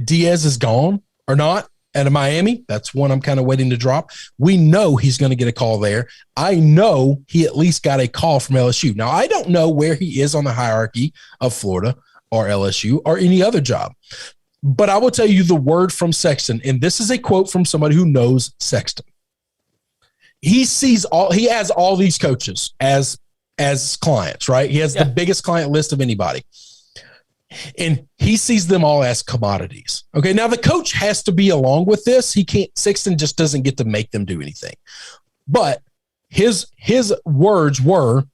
Speaker 3: Diaz is gone or not. Out of Miami, that's one I'm kind of waiting to drop. We know he's going to get a call there. I know he at least got a call from LSU. Now, I don't know where he is on the hierarchy of Florida. or LSU or any other job. But I will tell you the word from Sexton, and this is a quote from somebody who knows Sexton. He has all these coaches as clients, right? He has the biggest client list of anybody. And he sees them all as commodities. Okay. Now the coach has to be along with this. Sexton just doesn't get to make them do anything. But his words were,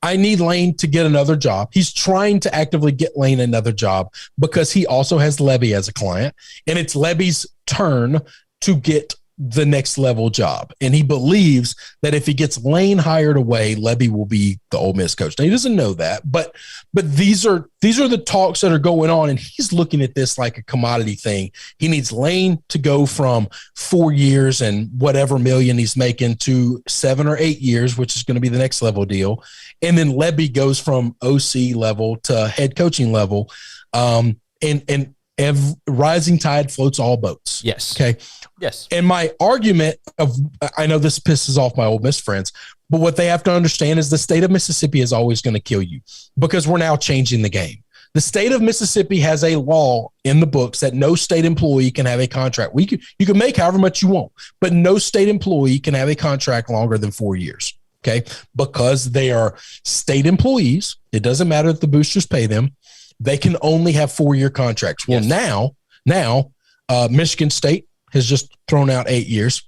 Speaker 3: I need Lane to get another job. He's trying to actively get Lane another job because he also has Lebby as a client, and it's Lebby's turn to get the next level job. And he believes that if he gets Lane hired away, Lebby will be the Ole Miss coach. Now he doesn't know that, but these are the talks that are going on, and he's looking at this like a commodity thing. He needs Lane to go from 4 years and whatever million he's making to 7 or 8 years, which is going to be the next level deal. And then Lebby goes from OC level to head coaching level. And rising tide floats all boats.
Speaker 2: Yes.
Speaker 3: Okay.
Speaker 2: Yes.
Speaker 3: And my argument I know this pisses off my Ole Miss friends, but what they have to understand is the state of Mississippi is always going to kill you because we're now changing the game. The state of Mississippi has a law in the books that no state employee can have a contract. You can make however much you want, but no state employee can have a contract longer than 4 years. Okay. Because they are state employees. It doesn't matter if the boosters pay them. They can only have 4-year contracts. Well, now Michigan State has just thrown out 8 years.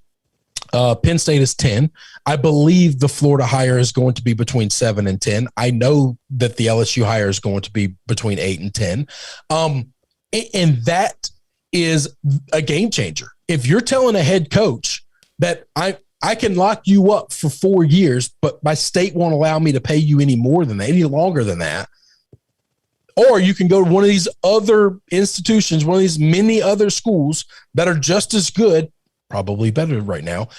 Speaker 3: Penn State is 10. I believe the Florida hire is going to be between 7 and 10. I know that the LSU hire is going to be between 8 and 10. And that is a game changer. If you're telling a head coach that I can lock you up for 4 years, but my state won't allow me to pay you any more than that, any longer than that. Or you can go to one of these other institutions, one of these many other schools that are just as good, probably better right now,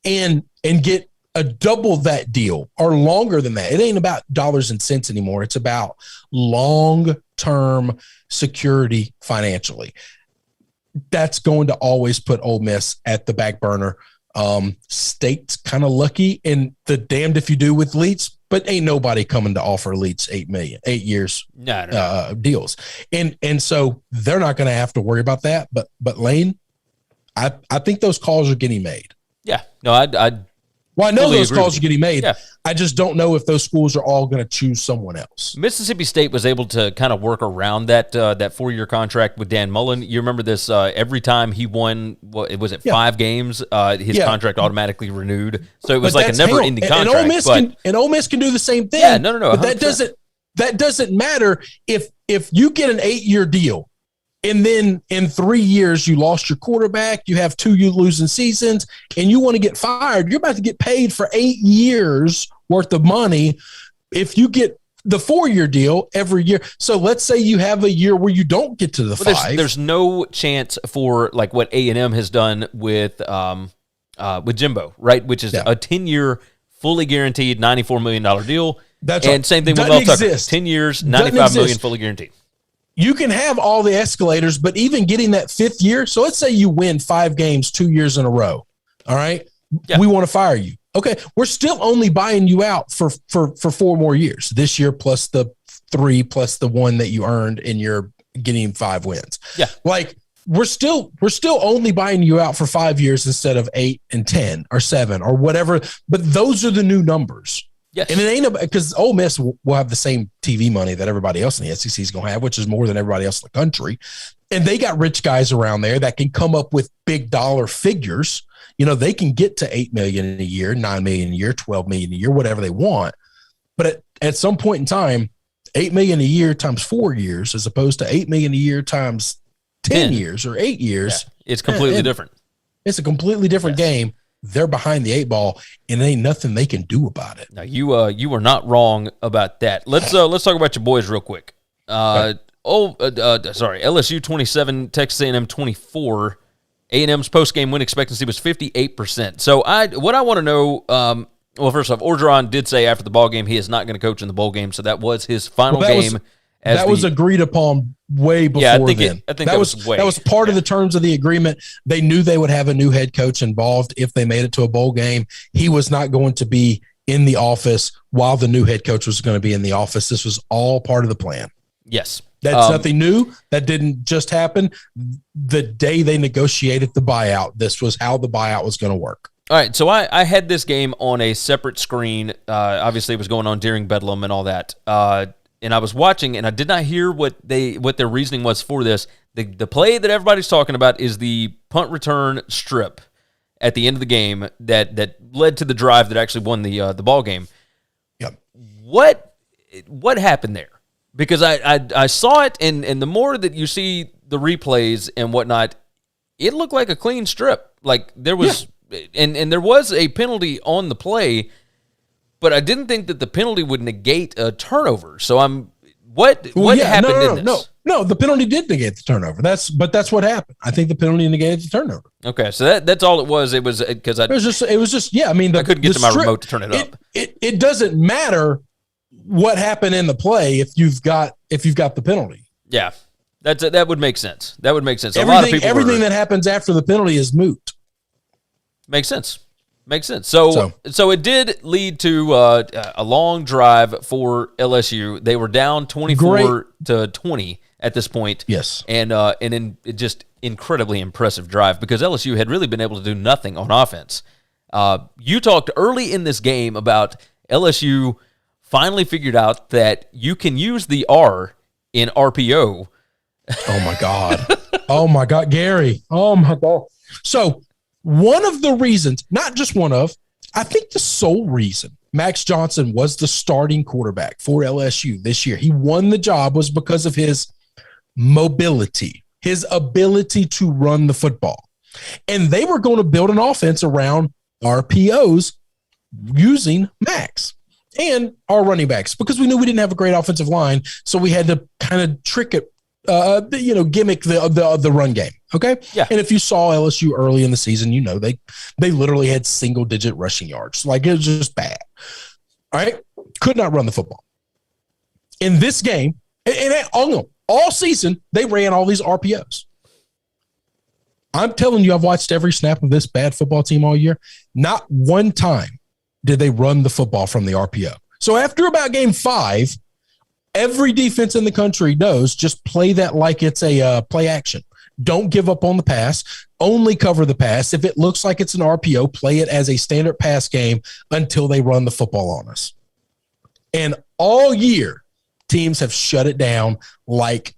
Speaker 3: and get a double that deal or longer than that. It ain't about dollars and cents anymore. It's about long-term security financially. That's going to always put Ole Miss at the back burner. State's kind of lucky in the damned if you do with Leach, but ain't nobody coming to offer Leach 8 years deals. And so they're not going to have to worry about that. But Lane, I think those calls are getting made.
Speaker 2: Yeah. No, I
Speaker 3: know those calls are getting made. Yeah. I just don't know if those schools are all going to choose someone else.
Speaker 2: Mississippi State was able to kind of work around that 4-year contract with Dan Mullen. You remember this? Every time he won, was it 5 games? His contract automatically renewed. So it was like a never-ending contract.
Speaker 3: And Ole Miss can do the same thing.
Speaker 2: Yeah, no.
Speaker 3: But that doesn't matter if you get an 8-year deal. And then in 3 years, you lost your quarterback, you have 2 losing seasons, and you want to get fired. You're about to get paid for 8 years worth of money if you get the 4-year deal every year. So let's say you have a year where you don't get to the 5.
Speaker 2: There's no chance for like what A&M has done with Jimbo, right? Which is a 10-year, fully guaranteed $94 million deal.
Speaker 3: That's
Speaker 2: and same thing with Mel Tucker. 10 years, $95 million fully guaranteed.
Speaker 3: You can have all the escalators, but even getting that 5th year. So let's say you win 5 games 2 years in a row. All right. Yeah. We want to fire you. Okay. We're still only buying you out for 4 more years this year, plus the 3, plus the 1 that you earned and you're getting 5 wins. Yeah. Like we're still only buying you out for 5 years instead of 8 and 10 or 7 or whatever. But those are the new numbers. Yes. And it ain't because Ole Miss will have the same TV money that everybody else in the SEC is going to have, which is more than everybody else in the country. And they got rich guys around there that can come up with big dollar figures. You know, they can get to $8 million a year, $9 million a year, $12 million a year, whatever they want. But at some point in time, $8 million a year times 4 years, as opposed to $8 million a year times 10 years or 8 years.
Speaker 2: Yeah, it's completely different.
Speaker 3: It's a completely different game. They're behind the 8 ball, and there ain't nothing they can do about it.
Speaker 2: Now you are not wrong about that. Let's talk about your boys real quick. LSU 27, Texas A&M 24. A&M's post-game win expectancy was 58%. So what I want to know, well, first off, Orgeron did say after the ball game he is not going to coach in the bowl game, so that was his final game.
Speaker 3: That was agreed upon way before then.
Speaker 2: I think that was
Speaker 3: part of the terms of the agreement. They knew they would have a new head coach involved if they made it to a bowl game. He was not going to be in the office while the new head coach was going to be in the office. This was all part of the plan.
Speaker 2: Yes.
Speaker 3: That's nothing new. That didn't just happen. The day they negotiated the buyout, this was how the buyout was going to work.
Speaker 2: All right, so I had this game on a separate screen. Obviously, it was going on during Bedlam and all that. And I was watching, and I did not hear what their reasoning was for this. The play that everybody's talking about is the punt return strip at the end of the game that led to the drive that actually won the ball game.
Speaker 3: Yep.
Speaker 2: What happened there? Because I saw it, and the more that you see the replays and whatnot, it looked like a clean strip. Like there was, and there was a penalty on the play, but I didn't think that the penalty would negate a turnover. So what happened in this?
Speaker 3: No, the penalty did negate the turnover. That's what happened. I think the penalty negated the turnover.
Speaker 2: Okay, so that's all it was. It was because it
Speaker 3: was just yeah. I mean,
Speaker 2: I couldn't get to my remote to turn it up.
Speaker 3: It doesn't matter what happened in the play if you've got the penalty.
Speaker 2: Yeah, that would make sense. That would make sense.
Speaker 3: Everything that happens after the penalty is moot.
Speaker 2: Makes sense. So it did lead to a long drive for LSU. They were down 24-20 at this point.
Speaker 3: Yes,
Speaker 2: and in just incredibly impressive drive because LSU had really been able to do nothing on offense. You talked early in this game about LSU finally figured out that you can use the R in RPO.
Speaker 3: Oh my God, Gary. Oh my God. So one of the reasons, not just one of, I think the sole reason Max Johnson was the starting quarterback for LSU this year, he won the job, was because of his mobility, his ability to run the football. And they were going to build an offense around RPOs using Max and our running backs because we knew we didn't have a great offensive line. So we had to kind of trick it, gimmick the run game. Okay.
Speaker 2: Yeah.
Speaker 3: And if you saw LSU early in the season, they literally had single digit rushing yards. Like it was just bad. All right. Could not run the football. In this game, and all season, they ran all these RPOs. I'm telling you, I've watched every snap of this bad football team all year. Not one time did they run the football from the RPO. So after about game 5, every defense in the country knows just play that like it's a play action. Don't give up on the pass. Only cover the pass. If it looks like it's an RPO, play it as a standard pass game until they run the football on us. And all year, teams have shut it down like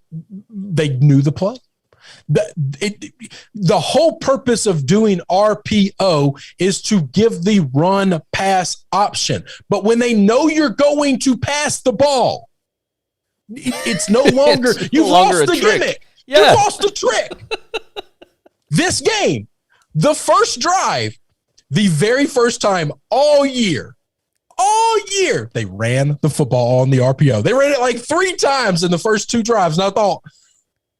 Speaker 3: they knew the play. The whole purpose of doing RPO is to give the run pass option. But when they know you're going to pass the ball, it's no longer, you've lost the gimmick. Yeah. You lost the trick. This game, the first drive, the very first time all year, they ran the football on the RPO. They ran it like 3 times in the first 2 drives. And I thought,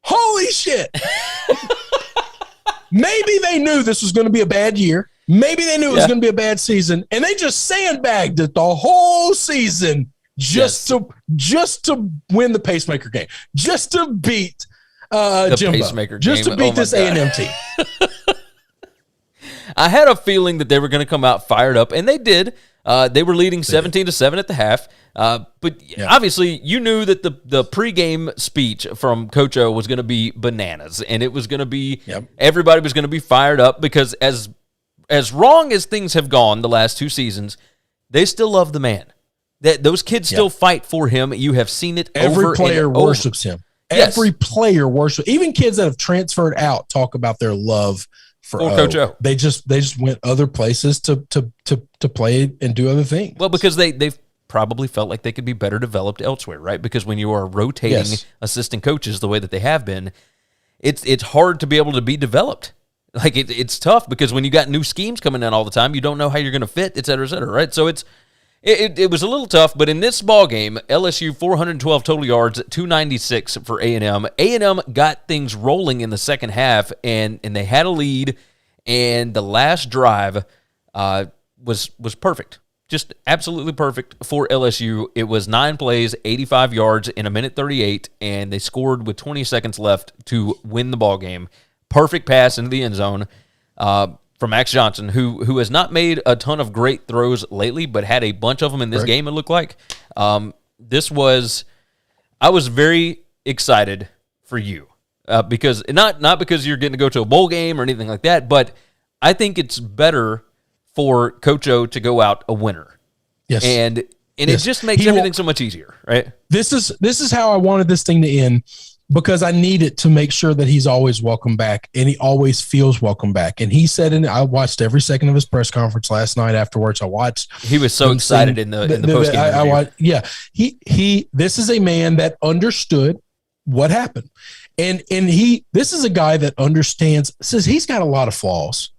Speaker 3: holy shit. Maybe they knew this was going to be a bad year. Maybe they knew it was going to be a bad season. And they just sandbagged it the whole season just to win the pacemaker game, just to beat Jimbo, just to beat this A&M team.
Speaker 2: I had a feeling that they were going to come out fired up, and they did. They were leading 17-7 at the half. But obviously, you knew that the pregame speech from Coach O was going to be bananas, and it was going to be everybody was going to be fired up because as wrong as things have gone the last 2 seasons, they still love the man. That those kids still fight for him. You have seen it.
Speaker 3: Every player worships him. Every player worships. Even kids that have transferred out talk about their love for
Speaker 2: Coach O.
Speaker 3: They just went other places to play and do other things.
Speaker 2: Well, because they've probably felt like they could be better developed elsewhere, right? Because when you are rotating assistant coaches the way that they have been, it's hard to be able to be developed. Like it's tough because when you got new schemes coming in all the time, you don't know how you're going to fit, et cetera, right? So it was a little tough, but in this ball game, LSU 412 total yards, 296 for A&M. A&M got things rolling in the second half, and they had a lead, and the last drive was perfect. Just absolutely perfect for LSU. It was 9 plays, 85 yards in 1:38, and they scored with 20 seconds left to win the ball game. Perfect pass into the end zone from Max Johnson, who has not made a ton of great throws lately, but had a bunch of them in this game, it looked like. This was, I was very excited for you because not because you're getting to go to a bowl game or anything like that, but I think it's better for Coach O to go out a winner.
Speaker 3: Yes.
Speaker 2: And it just makes everything so much easier, right?
Speaker 3: This is how I wanted this thing to end, because I need it to make sure that he's always welcome back and he always feels welcome back. And he said, and I watched every second of his press conference last night afterwards.
Speaker 2: He was so excited in the post game.
Speaker 3: This is a man that understood what happened. And this is a guy that understands, says he's got a lot of flaws,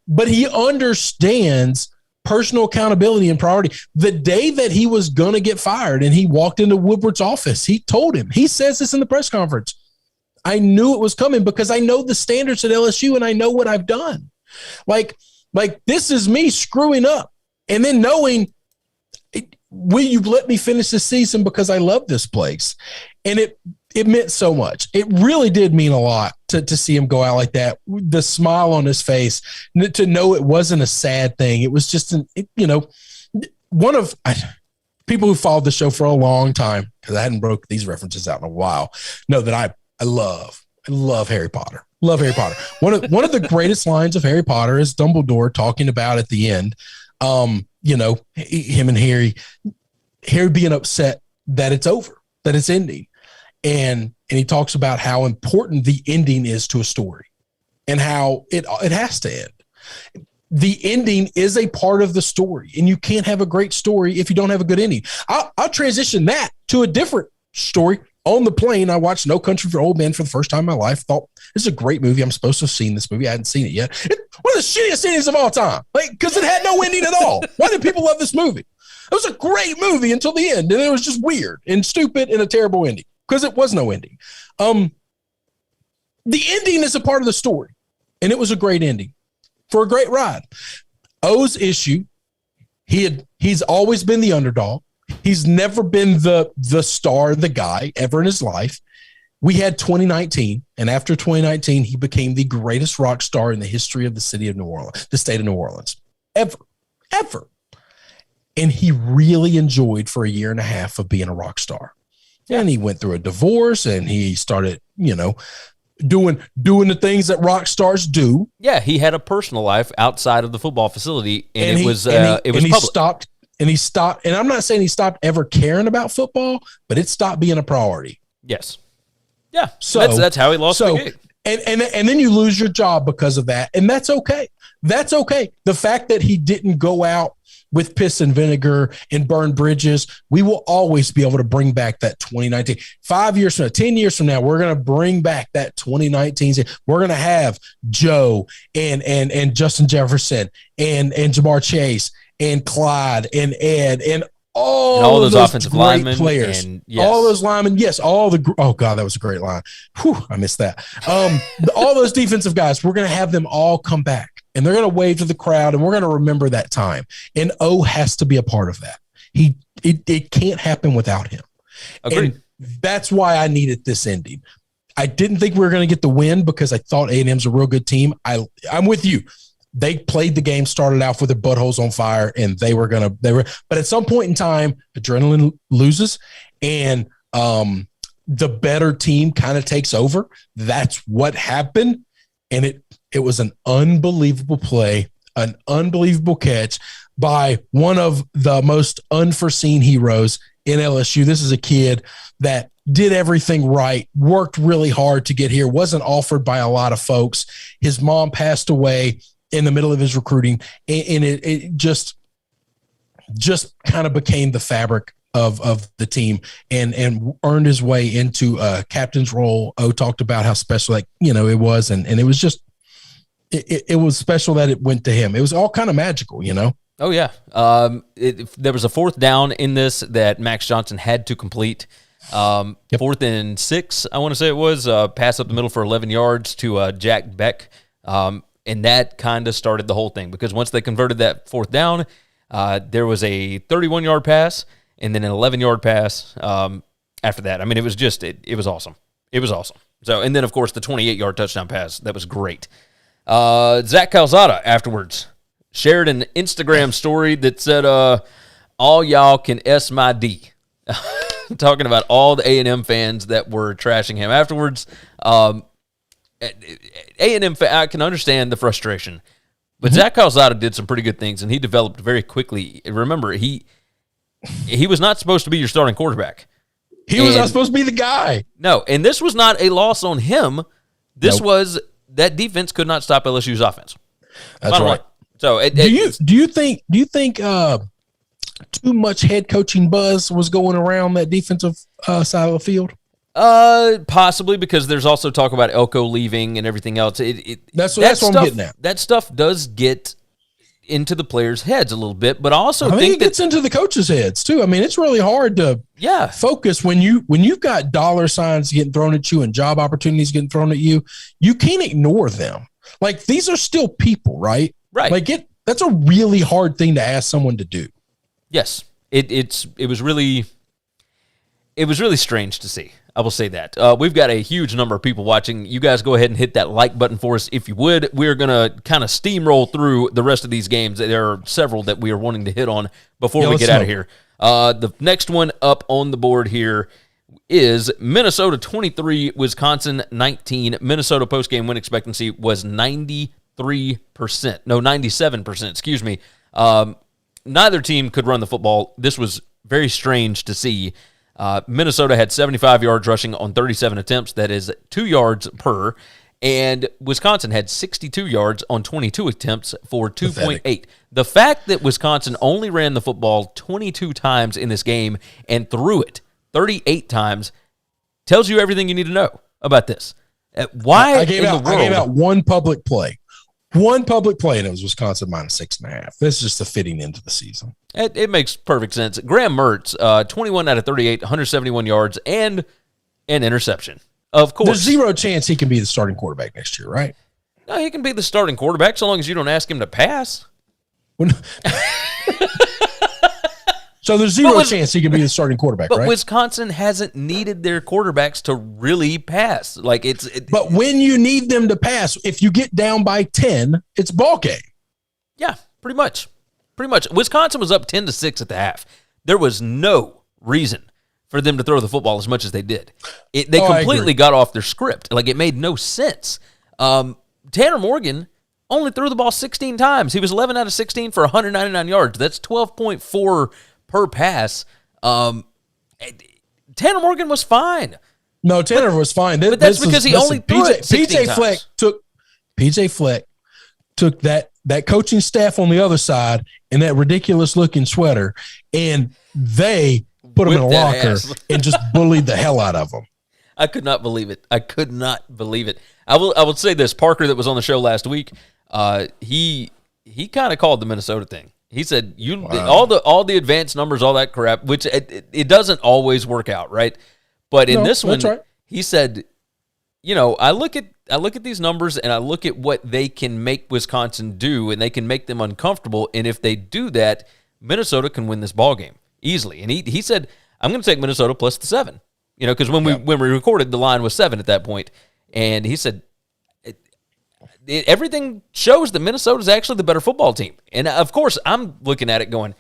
Speaker 3: but he understands personal accountability and priority. The day that he was going to get fired and he walked into Woodward's office, he told him, he says this in the press conference, I knew it was coming because I know the standards at LSU and I know what I've done. Like this is me screwing up and then knowing, will you let me finish this season because I love this place? And it meant so much. It really did mean a lot to see him go out like that. The smile on his face, to know it wasn't a sad thing. It was just one of people who followed the show for a long time, because I hadn't broke these references out in a while, know that I love Harry Potter. Love Harry Potter. One of the greatest lines of Harry Potter is Dumbledore talking about at the end, him and Harry being upset that it's over, that it's ending. And he talks about how important the ending is to a story and how it has to end. The ending is a part of the story, and you can't have a great story if you don't have a good ending. I'll transition that to a different story. On the plane, I watched No Country for Old Men for the first time in my life. Thought, this is a great movie. I'm supposed to have seen this movie. I hadn't seen it yet. It's one of the shittiest endings of all time, because it had no ending at all. Why did people love this movie? It was a great movie until the end, and it was just weird and stupid and a terrible ending. Because it was no ending. The ending is a part of the story, and it was a great ending for a great ride. O's issue, he's always been the underdog. He's never been the star, the guy ever in his life. We had 2019, and after 2019, he became the greatest rock star in the history of the city of New Orleans, the state of New Orleans, ever. And he really enjoyed for a year and a half of being a rock star. And he went through a divorce, and he started, doing the things that rock stars do.
Speaker 2: Yeah, he had a personal life outside of the football facility, and it was
Speaker 3: public. He stopped, and I'm not saying he stopped ever caring about football, but it stopped being a priority.
Speaker 2: Yes. Yeah. So that's how he lost the gig.
Speaker 3: And then you lose your job because of that, and that's okay. That's okay. The fact that he didn't go out with piss and vinegar and burn bridges, we will always be able to bring back that 2019. 5 years from now, 10 years from now, we're going to bring back that 2019. We're going to have Joe and Justin Jefferson and Jamar Chase and Clyde and Ed and all those
Speaker 2: offensive linemen
Speaker 3: players, all those linemen. Yes. Oh God, that was a great line. Whew, I missed that. All those defensive guys, we're going to have them all come back. And they're going to wave to the crowd, and we're going to remember that time. And O has to be a part of that. It can't happen without him.
Speaker 2: Agreed.
Speaker 3: And that's why I needed this ending. I didn't think we were going to get the win because I thought A&M's a real good team. I'm with you. They played the game, started out with their buttholes on fire, and but at some point in time, adrenaline loses, and the better team kind of takes over. That's what happened. And it was an unbelievable play, an unbelievable catch by one of the most unforeseen heroes in LSU. This is a kid that did everything right, worked really hard to get here, wasn't offered by a lot of folks. His mom passed away in the middle of his recruiting, and it just kind of became the fabric of the team and earned his way into a captain's role. O talked about how special it was, and it was just it was special that it went to him. It was all kind of magical,
Speaker 2: Oh yeah. There was a fourth down in this that Max Johnson had to complete. 4th and 6, I want to say it was, pass up the middle for 11 yards to Jack Beck. And that kind of started the whole thing, because once they converted that 4th down, there was a 31-yard pass and then an 11-yard pass after that. I mean, it was just it was awesome. It was awesome. So, and then, of course, the 28-yard touchdown pass. That was great. Zach Calzada afterwards shared an Instagram story that said, all y'all can S my D. talking about all the A&M fans that were trashing him afterwards. A&M, I can understand the frustration, but Zach Calzada did some pretty good things, and he developed very quickly. Remember, he was not supposed to be your starting quarterback.
Speaker 3: He was not supposed to be the guy.
Speaker 2: No, and this was not a loss on him. This was that defense could not stop LSU's offense.
Speaker 3: That's Final right. Line.
Speaker 2: So,
Speaker 3: do you think too much head coaching buzz was going around that defensive side of the field?
Speaker 2: Possibly, because there's also talk about Elko leaving and everything else.
Speaker 3: That's what I'm getting at.
Speaker 2: That stuff does get into the players' heads a little bit, but I think
Speaker 3: it gets into the coaches' heads too. I mean, it's really hard to focus when you've got dollar signs getting thrown at you and job opportunities getting thrown at you. You can't ignore them. Like, these are still people, right?
Speaker 2: Right.
Speaker 3: Like, that's a really hard thing to ask someone to do.
Speaker 2: Yes, it was really strange to see. I will say that. We've got a huge number of people watching. You guys go ahead and hit that like button for us if you would. We're going to kind of steamroll through the rest of these games. There are several that we are wanting to hit on before we get out of here. The next one up on the board here is Minnesota 23, Wisconsin 19. Minnesota postgame win expectancy was 93%. No, 97%, excuse me. Neither team could run the football. This was very strange to see. Minnesota had 75 yards rushing on 37 attempts. That is 2 yards per. And Wisconsin had 62 yards on 22 attempts for 2.8. The fact that Wisconsin only ran the football 22 times in this game and threw it 38 times tells you everything you need to know about this. Why
Speaker 3: I gave out one public play. One public play, and it was Wisconsin minus 6.5. This is just the fitting end of the season.
Speaker 2: It makes perfect sense. Graham Mertz, 21 out of 38, 171 yards, and an interception. Of course.
Speaker 3: There's zero chance he can be the starting quarterback next year, right?
Speaker 2: No, he can be the starting quarterback so long as you don't ask him to pass.
Speaker 3: So there's zero chance he can be the starting quarterback, right?
Speaker 2: But Wisconsin hasn't needed their quarterbacks to really pass.
Speaker 3: But when you need them to pass, if you get down by 10, it's ball game.
Speaker 2: Yeah, pretty much. Wisconsin was up 10-6 at the half. There was no reason for them to throw the football as much as they did. They completely got off their script. Like, it made no sense. Tanner Morgan only threw the ball 16 times. He was 11 out of 16 for 199 yards. That's 12.4 per pass. Tanner Morgan was fine.
Speaker 3: No, Tanner was fine.
Speaker 2: But that's because he only threw it 16 times.
Speaker 3: PJ Fleck took that coaching staff on the other side in that ridiculous looking sweater, and they put him in a locker and just bullied the hell out of him.
Speaker 2: I could not believe it. I will say this. Parker, that was on the show last week, he kind of called the Minnesota thing. He said all the advanced numbers, all that crap, which it doesn't always work out, right? But in this one, right. He said, I look at these numbers and I look at what they can make Wisconsin do, and they can make them uncomfortable. And if they do that, Minnesota can win this ball game easily. And he said, I'm going to take Minnesota plus the 7. Because when we recorded, the line was 7 at that point, and he said everything shows that Minnesota is actually the better football team. And of course, I'm looking at it going,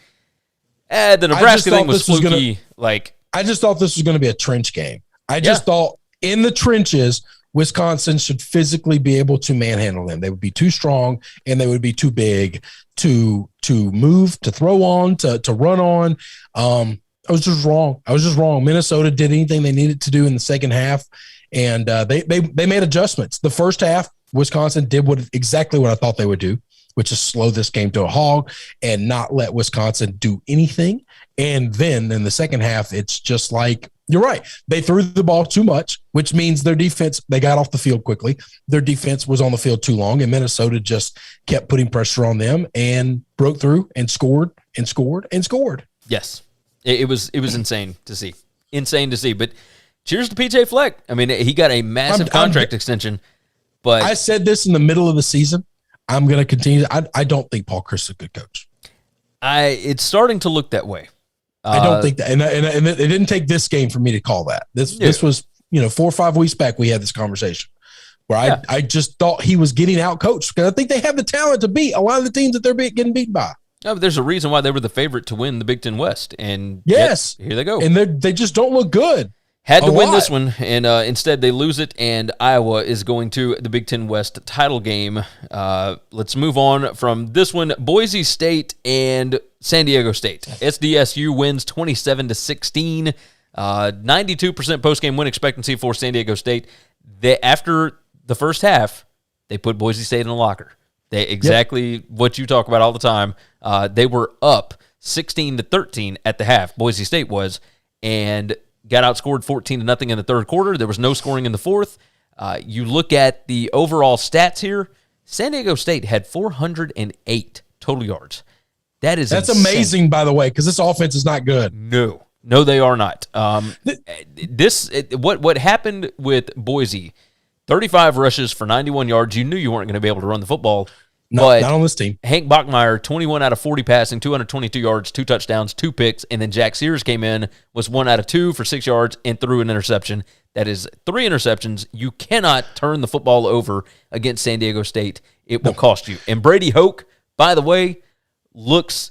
Speaker 2: the Nebraska thing was fluky.
Speaker 3: I just thought this was going to be a trench game. I just thought in the trenches, Wisconsin should physically be able to manhandle them. They would be too strong and they would be too big to move, to throw on, to run on. I was just wrong. Minnesota did anything they needed to do in the second half, and they made adjustments. The first half, Wisconsin did exactly what I thought they would do, which is slow this game to a hog and not let Wisconsin do anything. And then in the second half, it's just like, you're right. They threw the ball too much, which means their defense, they got off the field quickly. Their defense was on the field too long, and Minnesota just kept putting pressure on them and broke through and scored and scored and scored.
Speaker 2: Yes. It was insane to see. But cheers to PJ Fleck. I mean, he got a massive contract extension. But
Speaker 3: I said this in the middle of the season. I'm going to continue. I don't think Paul Chryst is a good coach.
Speaker 2: It's starting to look that way.
Speaker 3: I don't think that. And it didn't take this game for me to call that. This was, 4 or 5 weeks back we had this conversation where I just thought he was getting out coached, because I think they have the talent to beat a lot of the teams that they're getting beaten by.
Speaker 2: No, but there's a reason why they were the favorite to win the Big Ten West, and
Speaker 3: yes,
Speaker 2: here they go.
Speaker 3: And they just don't look good.
Speaker 2: Had to win this one, and instead they lose it, and Iowa is going to the Big Ten West title game. Let's move on from this one. Boise State and San Diego State. SDSU wins 27-16. 92% post-game win expectancy for San Diego State. After the first half, they put Boise State in the locker. What you talk about all the time. They were up 16-13 at the half. Boise State was, and got outscored 14-0 in the third quarter. There was no scoring in the fourth. You look at the overall stats here. San Diego State had 408 total yards. That's insane.
Speaker 3: Amazing, by the way, because this offense is not good.
Speaker 2: No, they are not. What happened with Boise? 35 rushes for 91 yards. You knew you weren't going to be able to run the football.
Speaker 3: No, not on this team.
Speaker 2: Hank Bachmeier, 21 out of 40 passing, 222 yards, 2 touchdowns, 2 picks, and then Jack Sears came in, was 1 out of 2 for 6 yards, and threw an interception. That is 3 interceptions. You cannot turn the football over against San Diego State. It will cost you. And Brady Hoke, by the way, looks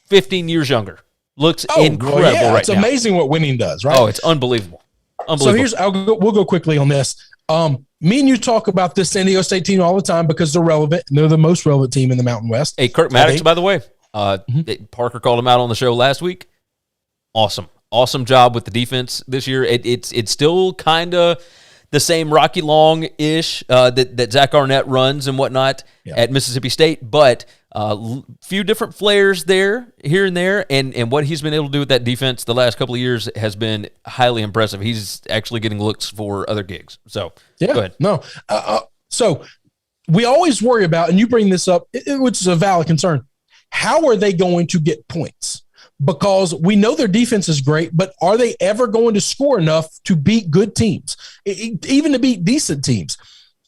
Speaker 2: 15 years younger. Looks incredible right now.
Speaker 3: It's amazing what winning does, right?
Speaker 2: Oh, it's unbelievable.
Speaker 3: So we'll go quickly on this. Me and you talk about this San Diego State team all the time because they're relevant. And they're the most relevant team in the Mountain West.
Speaker 2: Hey, Kirk Maddox, by the way, Parker called him out on the show last week. Awesome job with the defense this year. It's still kind of the same Rocky Long-ish that Zach Arnett runs and whatnot at Mississippi State, but few different flares there, here and there, and what he's been able to do with that defense the last couple of years has been highly impressive. He's actually getting looks for other gigs. So, go ahead.
Speaker 3: No. So, we always worry about, and you bring this up, which is a valid concern, how are they going to get points? Because we know their defense is great, but are they ever going to score enough to beat good teams, even to beat decent teams?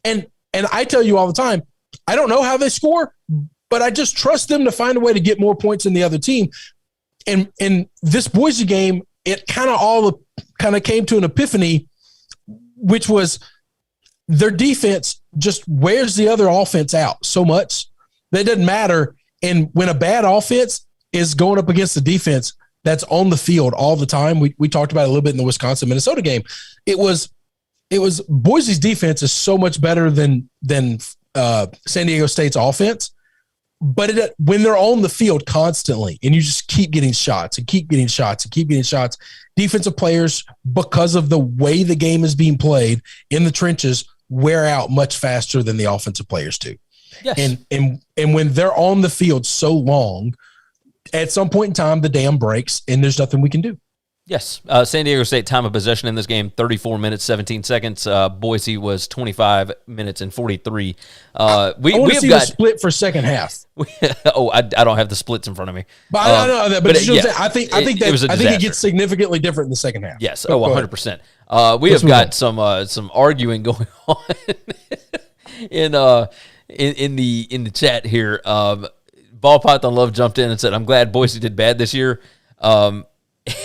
Speaker 3: And I tell you all the time, I don't know how they score, but I just trust them to find a way to get more points than the other team. And this Boise game, it kind of came to an epiphany, which was their defense just wears the other offense out so much that it doesn't matter. And when a bad offense is going up against the defense that's on the field all the time, we talked about it a little bit in the Wisconsin-Minnesota game. It was Boise's defense is so much better than San Diego State's offense. But when they're on the field constantly and you just keep getting shots and keep getting shots and keep getting shots, defensive players, because of the way the game is being played in the trenches, wear out much faster than the offensive players do. Yes. And when they're on the field so long, at some point in time, the dam breaks and there's nothing we can do.
Speaker 2: Yes. San Diego State time of possession in this game, 34 minutes, 17 seconds. Boise was 25 minutes and 43.
Speaker 3: I want to see the split for second half.
Speaker 2: I don't have the splits in front of me.
Speaker 3: But I don't know that. But I think it gets significantly different in the second half.
Speaker 2: Yes. 100%. We have got some arguing going on in the chat here. Ball Python Love jumped in and said, "I'm glad Boise did bad this year."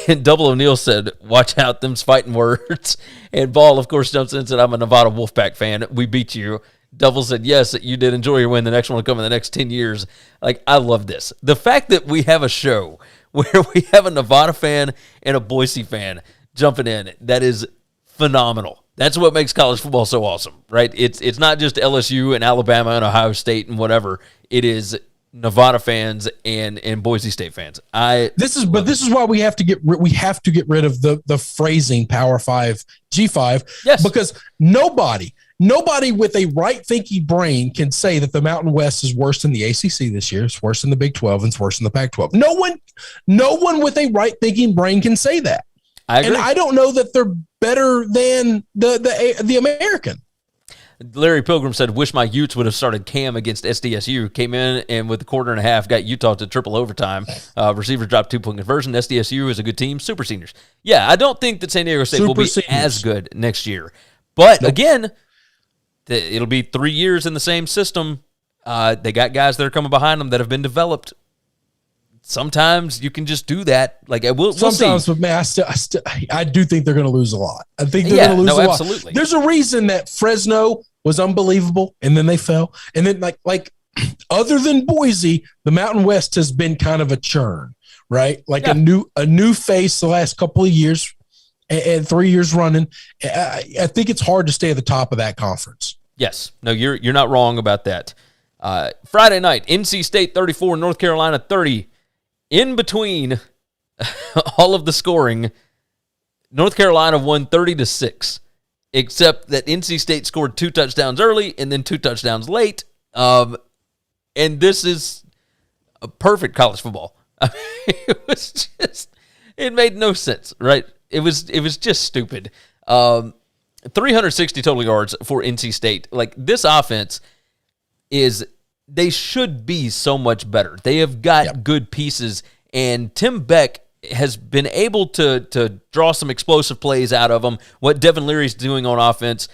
Speaker 2: And Double O'Neill said, "Watch out, them's fighting words." And Ball, of course, jumps in and said, "I'm a Nevada Wolfpack fan. We beat you." Double said, "Yes, you did enjoy your win. The next one will come in the next 10 years. Like, I love this. The fact that we have a show where we have a Nevada fan and a Boise fan jumping in, that is phenomenal. That's what makes college football so awesome, right? It's not just LSU and Alabama and Ohio State and whatever. It is Nevada fans and Boise State fans. This is why we have to get rid of the phrasing Power 5, G5.
Speaker 3: Yes. Because nobody with a right thinking brain can say that the Mountain West is worse than the ACC this year. It's worse than the Big 12 and it's worse than the Pac-12. No one with a right thinking brain can say that.
Speaker 2: I agree.
Speaker 3: And I don't know that they're better than the American.
Speaker 2: Larry Pilgrim said, "Wish my Utes would have started Cam against SDSU. Came in and with the quarter and a half, got Utah to triple overtime. Receivers dropped 2-point conversion. SDSU is a good team. Super seniors." Yeah, I don't think that San Diego State will be as good next year. But again, it'll be 3 years in the same system. They got guys that are coming behind them that have been developed. Sometimes you can just do that. Like we'll
Speaker 3: sometimes,
Speaker 2: see.
Speaker 3: But man, I do think they're going to lose a lot. I think they're going to lose a lot.
Speaker 2: Absolutely.
Speaker 3: There's a reason that Fresno was unbelievable, and then they fell, and then like other than Boise, the Mountain West has been kind of a churn, right? Like a new face the last couple of years and 3 years running. I think it's hard to stay at the top of that conference.
Speaker 2: Yes. No, you're not wrong about that. Friday night, NC State 34, North Carolina 30. In between all of the scoring, North Carolina won 30-6, except that NC State scored 2 touchdowns early and then 2 touchdowns late. And this is a perfect college football. I mean, it made no sense, right? It was just stupid. 360 total yards for NC State. Like, this offense they should be so much better. They have got good pieces, and Tim Beck has been able to draw some explosive plays out of them. What Devin Leary's doing on offense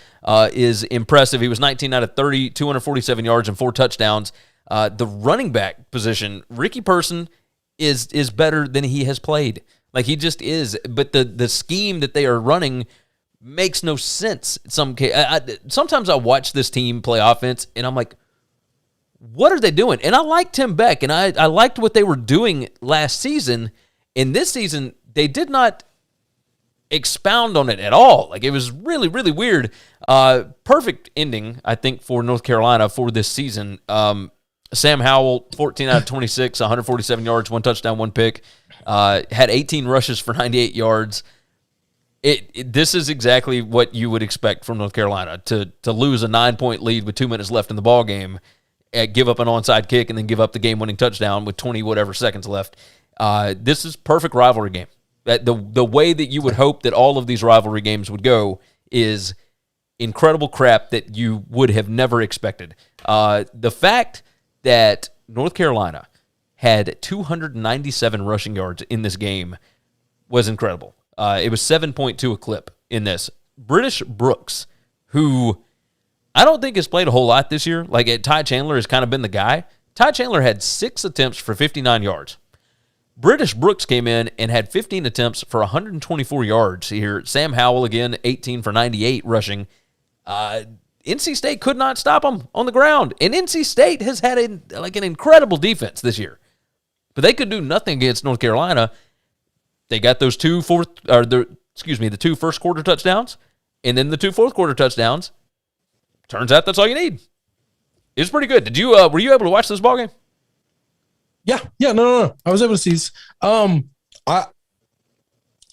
Speaker 2: is impressive. He was 19 out of 30, 247 yards and 4 touchdowns. The running back position, Ricky Person is better than he has played. Like, he just is. But the scheme that they are running makes no sense. Sometimes I watch this team play offense, and I'm like, what are they doing? And I like Tim Beck, and I liked what they were doing last season. In this season, they did not expound on it at all. Like, it was really, really weird. Perfect ending, I think, for North Carolina for this season. Sam Howell, 14 out of 26, 147 yards, 1 touchdown, 1 pick. Had 18 rushes for 98 yards. This is exactly what you would expect from North Carolina, to lose a 9-point lead with 2 minutes left in the ball game, give up an onside kick, and then give up the game-winning touchdown with 20-whatever seconds left. This is perfect rivalry game. The way that you would hope that all of these rivalry games would go is incredible crap that you would have never expected. The fact that North Carolina had 297 rushing yards in this game was incredible. It was 7.2 a clip in this. British Brooks, who I don't think has played a whole lot this year. Like, Ty Chandler has kind of been the guy. Ty Chandler had 6 attempts for 59 yards. British Brooks came in and had 15 attempts for 124 yards here. Sam Howell, again, 18 for 98 rushing. NC State could not stop them on the ground. And NC State has had an incredible defense this year. But they could do nothing against North Carolina. They got those the 2 first quarter touchdowns, and then the 2 fourth quarter touchdowns. Turns out that's all you need. It was pretty good. Were you able to watch this ballgame?
Speaker 3: Yeah. No. I was able to see this.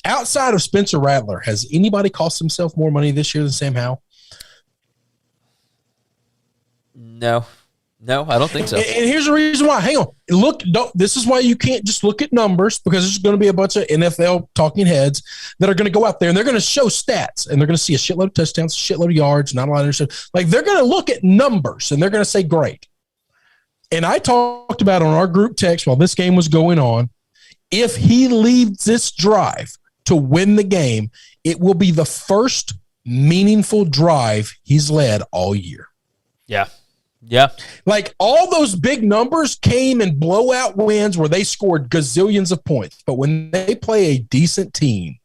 Speaker 3: Outside of Spencer Rattler, has anybody cost himself more money this year than Sam Howell?
Speaker 2: No, I don't think so.
Speaker 3: And here's the reason why. Hang on. This is why you can't just look at numbers, because there's going to be a bunch of NFL talking heads that are going to go out there and they're going to show stats, and they're going to see a shitload of touchdowns, a shitload of yards, not a lot of interceptions. Like, they're going to look at numbers and they're going to say, great. And I talked about on our group text while this game was going on, if he leads this drive to win the game, it will be the first meaningful drive he's led all year.
Speaker 2: Yeah.
Speaker 3: Like, all those big numbers came in blowout wins where they scored gazillions of points. But when they play a decent team,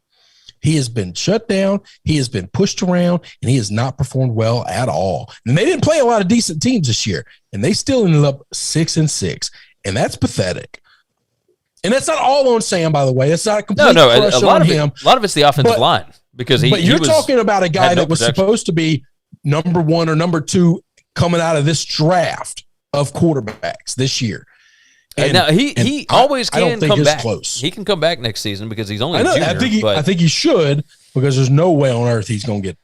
Speaker 3: he has been shut down, he has been pushed around, and he has not performed well at all. And they didn't play a lot of decent teams this year, and they still ended up 6-6, and that's pathetic. And that's not all on Sam, by the way. That's not a complete crush on him.
Speaker 2: A lot of it's the offensive line, because
Speaker 3: But you're talking about a guy that was supposed to be number 1 or number 2 coming out of this draft of quarterbacks this year.
Speaker 2: And now he always can come back.
Speaker 3: Close.
Speaker 2: He can come back next season because he's only a junior.
Speaker 3: I think he should, because there's no way on earth he's going to get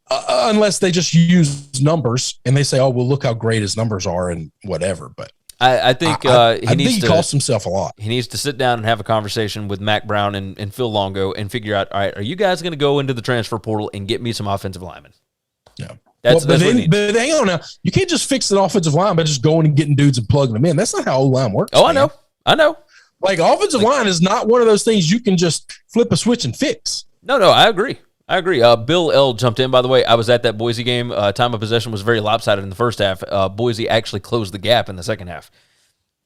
Speaker 3: unless they just use numbers and they say, oh, well, look how great his numbers are and whatever. But
Speaker 2: I think he
Speaker 3: costs himself a lot.
Speaker 2: He needs to sit down and have a conversation with Mac Brown and Phil Longo and figure out, all right, are you guys going to go into the transfer portal and get me some offensive linemen?
Speaker 3: Yeah. But hang on now. You can't just fix an offensive line by just going and getting dudes and plugging them in. That's not how O-line works.
Speaker 2: Oh, man. I know.
Speaker 3: Like, offensive line is not one of those things you can just flip a switch and fix.
Speaker 2: No, I agree. Bill L. jumped in, by the way. I was at that Boise game. Time of possession was very lopsided in the first half. Boise actually closed the gap in the second half.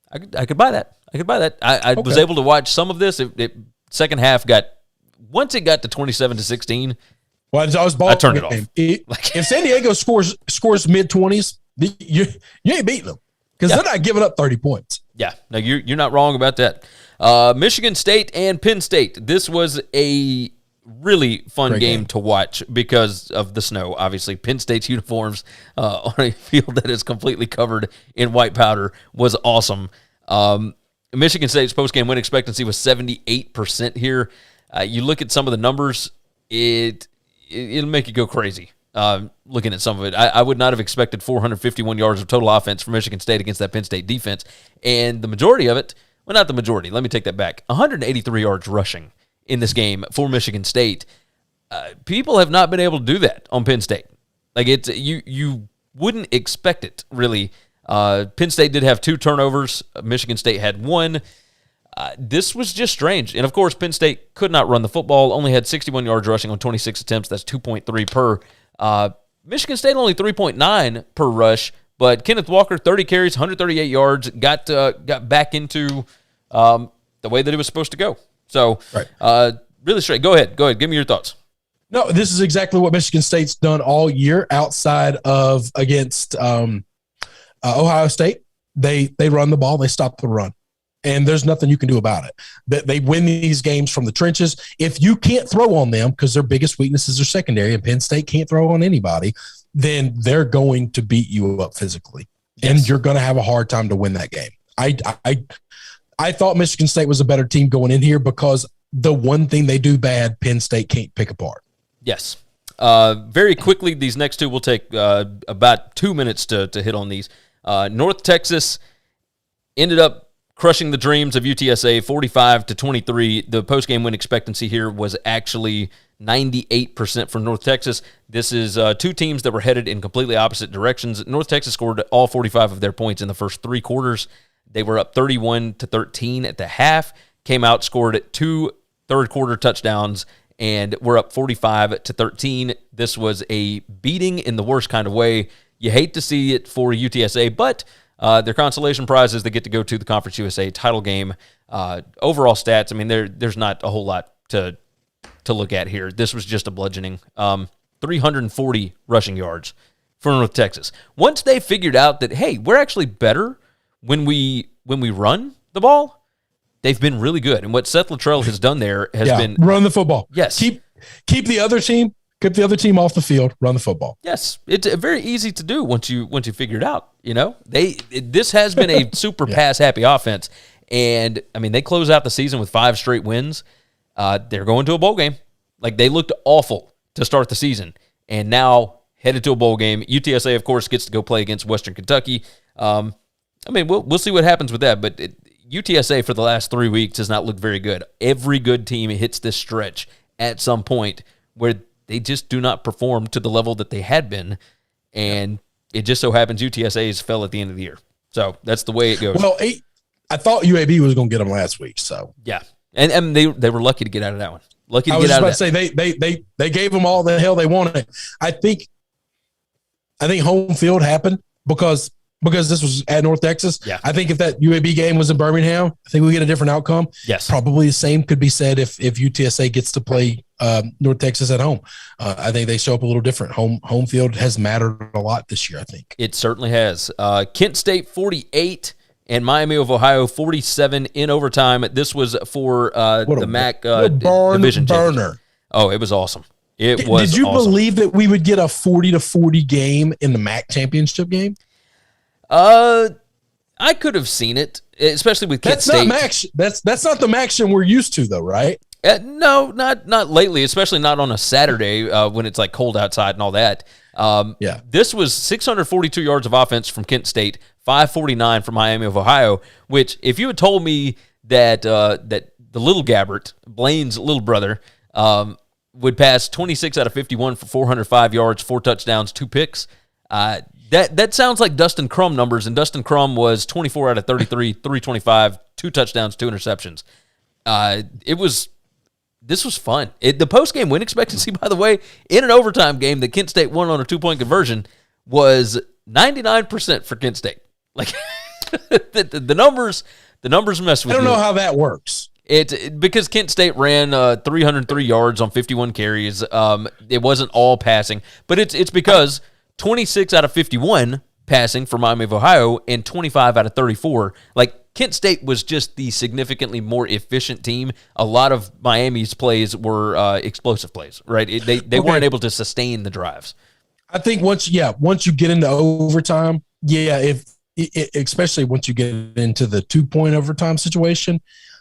Speaker 2: I could buy that. I was able to watch some of this. Second half once it got to 27-16.
Speaker 3: Well, I turned it off. If San Diego scores mid-20s, You ain't beating them because they're not giving up 30 points.
Speaker 2: Yeah, no, you're not wrong about that. Michigan State and Penn State. This was a really fun game to watch because of the snow. Obviously, Penn State's uniforms on a field that is completely covered in white powder was awesome. Michigan State's post-game win expectancy was 78% here. You look at some of the numbers, it'll make you go crazy. Looking at some of it, I would not have expected 451 yards of total offense from Michigan State against that Penn State defense. And the majority of it, well, not the majority, let me take that back, 183 yards rushing in this game for Michigan State. People have not been able to do that on Penn State. Like, it's you wouldn't expect it, really. Penn State did have 2 turnovers. Michigan State had 1. This was just strange. And, of course, Penn State could not run the football, only had 61 yards rushing on 26 attempts. That's 2.3 per. Michigan State only 3.9 per rush, but Kenneth Walker, 30 carries, 138 yards, got back into the way that it was supposed to go. So, really straight. Go ahead. Give me your thoughts.
Speaker 3: No, this is exactly what Michigan State's done all year outside of against Ohio State. They run the ball. They stop the run. And there's nothing you can do about it. They win these games from the trenches. If you can't throw on them because their biggest weaknesses are secondary and Penn State can't throw on anybody, then they're going to beat you up physically. Yes. And you're going to have a hard time to win that game. I thought Michigan State was a better team going in here because the one thing they do bad, Penn State can't pick apart.
Speaker 2: Yes. Very quickly, these next two will take about 2 minutes to hit on these. North Texas ended up crushing the dreams of UTSA, 45-23. The post-game win expectancy here was actually 98% for North Texas. This is 2 teams that were headed in completely opposite directions. North Texas scored all 45 of their points in the first 3 quarters. They were up 31-13 at the half, came out, scored 2 third-quarter touchdowns, and were up 45-13. This was a beating in the worst kind of way. You hate to see it for UTSA, but their consolation prize is they get to go to the Conference USA title game. Overall stats, I mean, there's not a whole lot to look at here. This was just a bludgeoning. 340 rushing yards for North Texas. Once they figured out that, hey, we're actually better when we run the ball, they've been really good. And what Seth Luttrell has done there has been
Speaker 3: run the football.
Speaker 2: Yes,
Speaker 3: keep the other team. Keep the other team off the field, run the football.
Speaker 2: Yes, it's very easy to do once you figure it out. You know, this has been a super pass-happy offense. And, I mean, they close out the season with 5 straight wins. They're going to a bowl game. Like, they looked awful to start the season. And now, headed to a bowl game. UTSA, of course, gets to go play against Western Kentucky. I mean, we'll see what happens with that. But UTSA, for the last 3 weeks, has not looked very good. Every good team hits this stretch at some point where they just do not perform to the level that they had been. And it just so happens UTSA's fell at the end of the year. So that's the way it goes.
Speaker 3: Well, I thought UAB was going to get them last week. So
Speaker 2: yeah, and they were lucky to get out of that one. Lucky to
Speaker 3: I
Speaker 2: get
Speaker 3: was
Speaker 2: out
Speaker 3: just
Speaker 2: of
Speaker 3: about
Speaker 2: that.
Speaker 3: to say they gave them all the hell they wanted. I think home field happened because this was at North Texas.
Speaker 2: Yeah.
Speaker 3: I think if that UAB game was in Birmingham, I think we get a different outcome.
Speaker 2: Yes,
Speaker 3: probably the same could be said if UTSA gets to play North Texas at home. I think they show up a little different. Home field has mattered a lot this year, I think.
Speaker 2: It certainly has. Kent State 48 and Miami of Ohio 47 in overtime. This was for the MAC division championship. Oh, it was awesome. Did you
Speaker 3: believe that we would get a 40-40 game in the MAC championship game?
Speaker 2: I could have seen it, especially with Kent State.
Speaker 3: That's not the MAC we're used to, though, right?
Speaker 2: No, not lately, especially not on a Saturday when it's like cold outside and all that. This was 642 yards of offense from Kent State, 549 from Miami of Ohio, which if you had told me that that the little Gabbert, Blaine's little brother, would pass 26 out of 51 for 405 yards, 4 touchdowns, 2 picks, that sounds like Dustin Crum numbers, and Dustin Crum was 24 out of 33, 325, 2 touchdowns, 2 interceptions. This was fun. The post-game win expectancy, by the way, in an overtime game that Kent State won on a 2-point conversion was 99% for Kent State. Like the numbers mess with you.
Speaker 3: I don't know how that works.
Speaker 2: Because Kent State ran 303 yards on 51 carries. It wasn't all passing, but it's because 26 out of 51 passing for Miami of Ohio and 25 out of 34. Like, Kent State was just the significantly more efficient team. A lot of Miami's plays were explosive plays, right? They weren't able to sustain the drives.
Speaker 3: I think once you get into overtime, especially once you get into the 2-point overtime situation,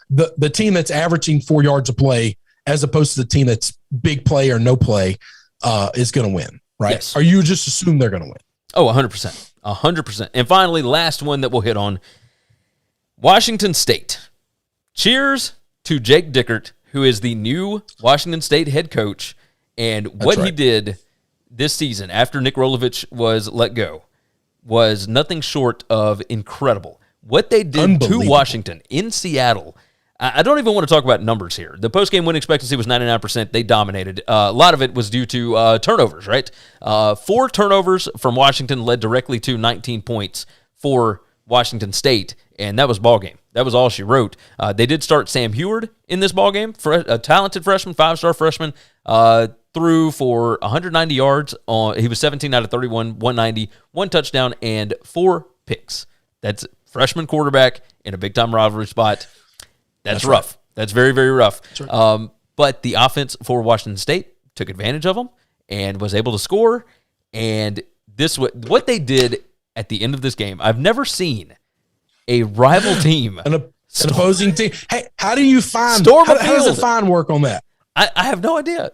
Speaker 3: the team that's averaging 4 yards a play as opposed to the team that's big play or no play is going to win, right?
Speaker 2: Yes.
Speaker 3: Or you just assume they're going to win?
Speaker 2: Oh, 100%. 100%. And finally, last one that we'll hit on, Washington State. Cheers to Jake Dickert, who is the new Washington State head coach, and what he did this season after Nick Rolovich was let go was nothing short of incredible. What they did to Washington in Seattle, I don't even want to talk about numbers here. The post-game win expectancy was 99%. They dominated. A lot of it was due to turnovers, right? 4 turnovers from Washington led directly to 19 points for Washington State, and that was ball game. That was all she wrote. They did start Sam Heward in this ball game, a talented freshman, 5-star freshman, threw for 190 yards. He was 17 out of 31, 190, 1 touchdown, and 4 picks. That's freshman quarterback in a big-time rivalry spot. That's rough. Right. That's very, very rough. Right. But the offense for Washington State took advantage of them and was able to score. And what they did at the end of this game, I've never seen a rival team.
Speaker 3: An opposing team. Hey, how do you find – how does a fine work on that?
Speaker 2: I have no idea.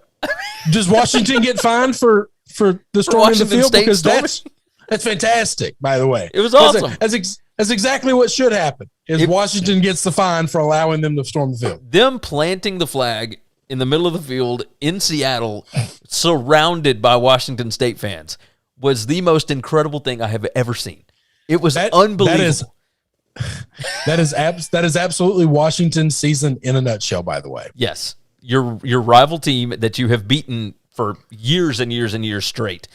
Speaker 3: Does Washington get fined for the storming the field?
Speaker 2: State
Speaker 3: because that's fantastic, by the way.
Speaker 2: It was awesome.
Speaker 3: That's exactly what should happen, Washington gets the fine for allowing them to storm the field.
Speaker 2: Them planting the flag in the middle of the field in Seattle, surrounded by Washington State fans, was the most incredible thing I have ever seen. It was unbelievable. That is absolutely Washington's season in a nutshell, by the way. Yes. Your rival team that you have beaten for years and years and years straight,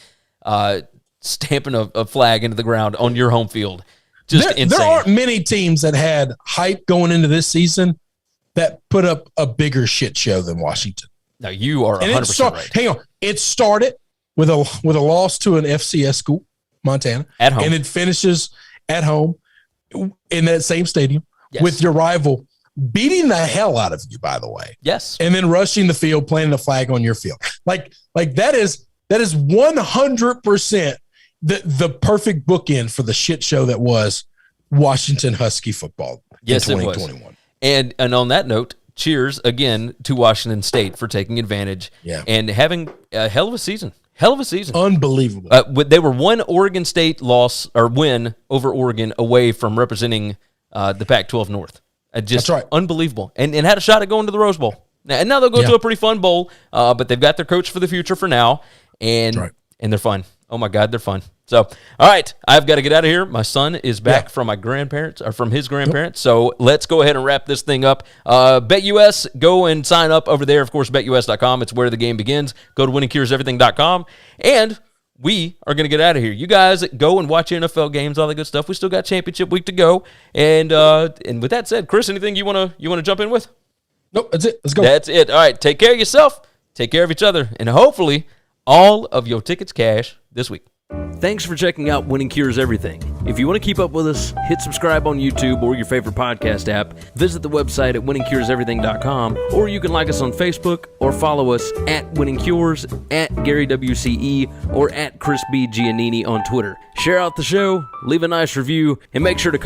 Speaker 2: stamping a flag into the ground on your home field. Just insane.
Speaker 3: There aren't many teams that had hype going into this season that put up a bigger shit show than Washington.
Speaker 2: Now, you are 100% right.
Speaker 3: Hang on. It started with a loss to an FCS school, Montana.
Speaker 2: At home.
Speaker 3: And it finishes at home in that same stadium with your rival beating the hell out of you, by the way.
Speaker 2: Yes.
Speaker 3: And then rushing the field, planting a flag on your field. Like that is 100% the perfect bookend for the shit show that was Washington Husky football in 2021.
Speaker 2: It was. And on that note, cheers again to Washington State for taking advantage and having a hell of a season. Hell of a season.
Speaker 3: Unbelievable.
Speaker 2: They were one Oregon State win over Oregon away from representing the Pac-12 North. Just
Speaker 3: That's right.
Speaker 2: Unbelievable. And had a shot at going to the Rose Bowl. And now they'll go to a pretty fun bowl, but they've got their coach for the future for now, and they're fun. Oh, my God, they're fun. So, all right, I've got to get out of here. My son is back from his grandparents, so let's go ahead and wrap this thing up. BetUS, go and sign up over there. Of course, BetUS.com. It's where the game begins. Go to winningcureseverything.com, and we are going to get out of here. You guys go and watch NFL games, all that good stuff. We still got championship week to go. And with that said, Chris, anything you want to jump in with?
Speaker 3: Nope, that's it. Let's go.
Speaker 2: That's it. All right, take care of yourself. Take care of each other. And hopefully all of your tickets cash this week. Thanks for checking out Winning Cures Everything. If you want to keep up with us, hit subscribe on YouTube or your favorite podcast app. Visit the website at winningcureseverything.com, or you can like us on Facebook or follow us at Winning Cures, at Gary WCE, or at Chris B. Giannini on Twitter. Share out the show, leave a nice review, and make sure to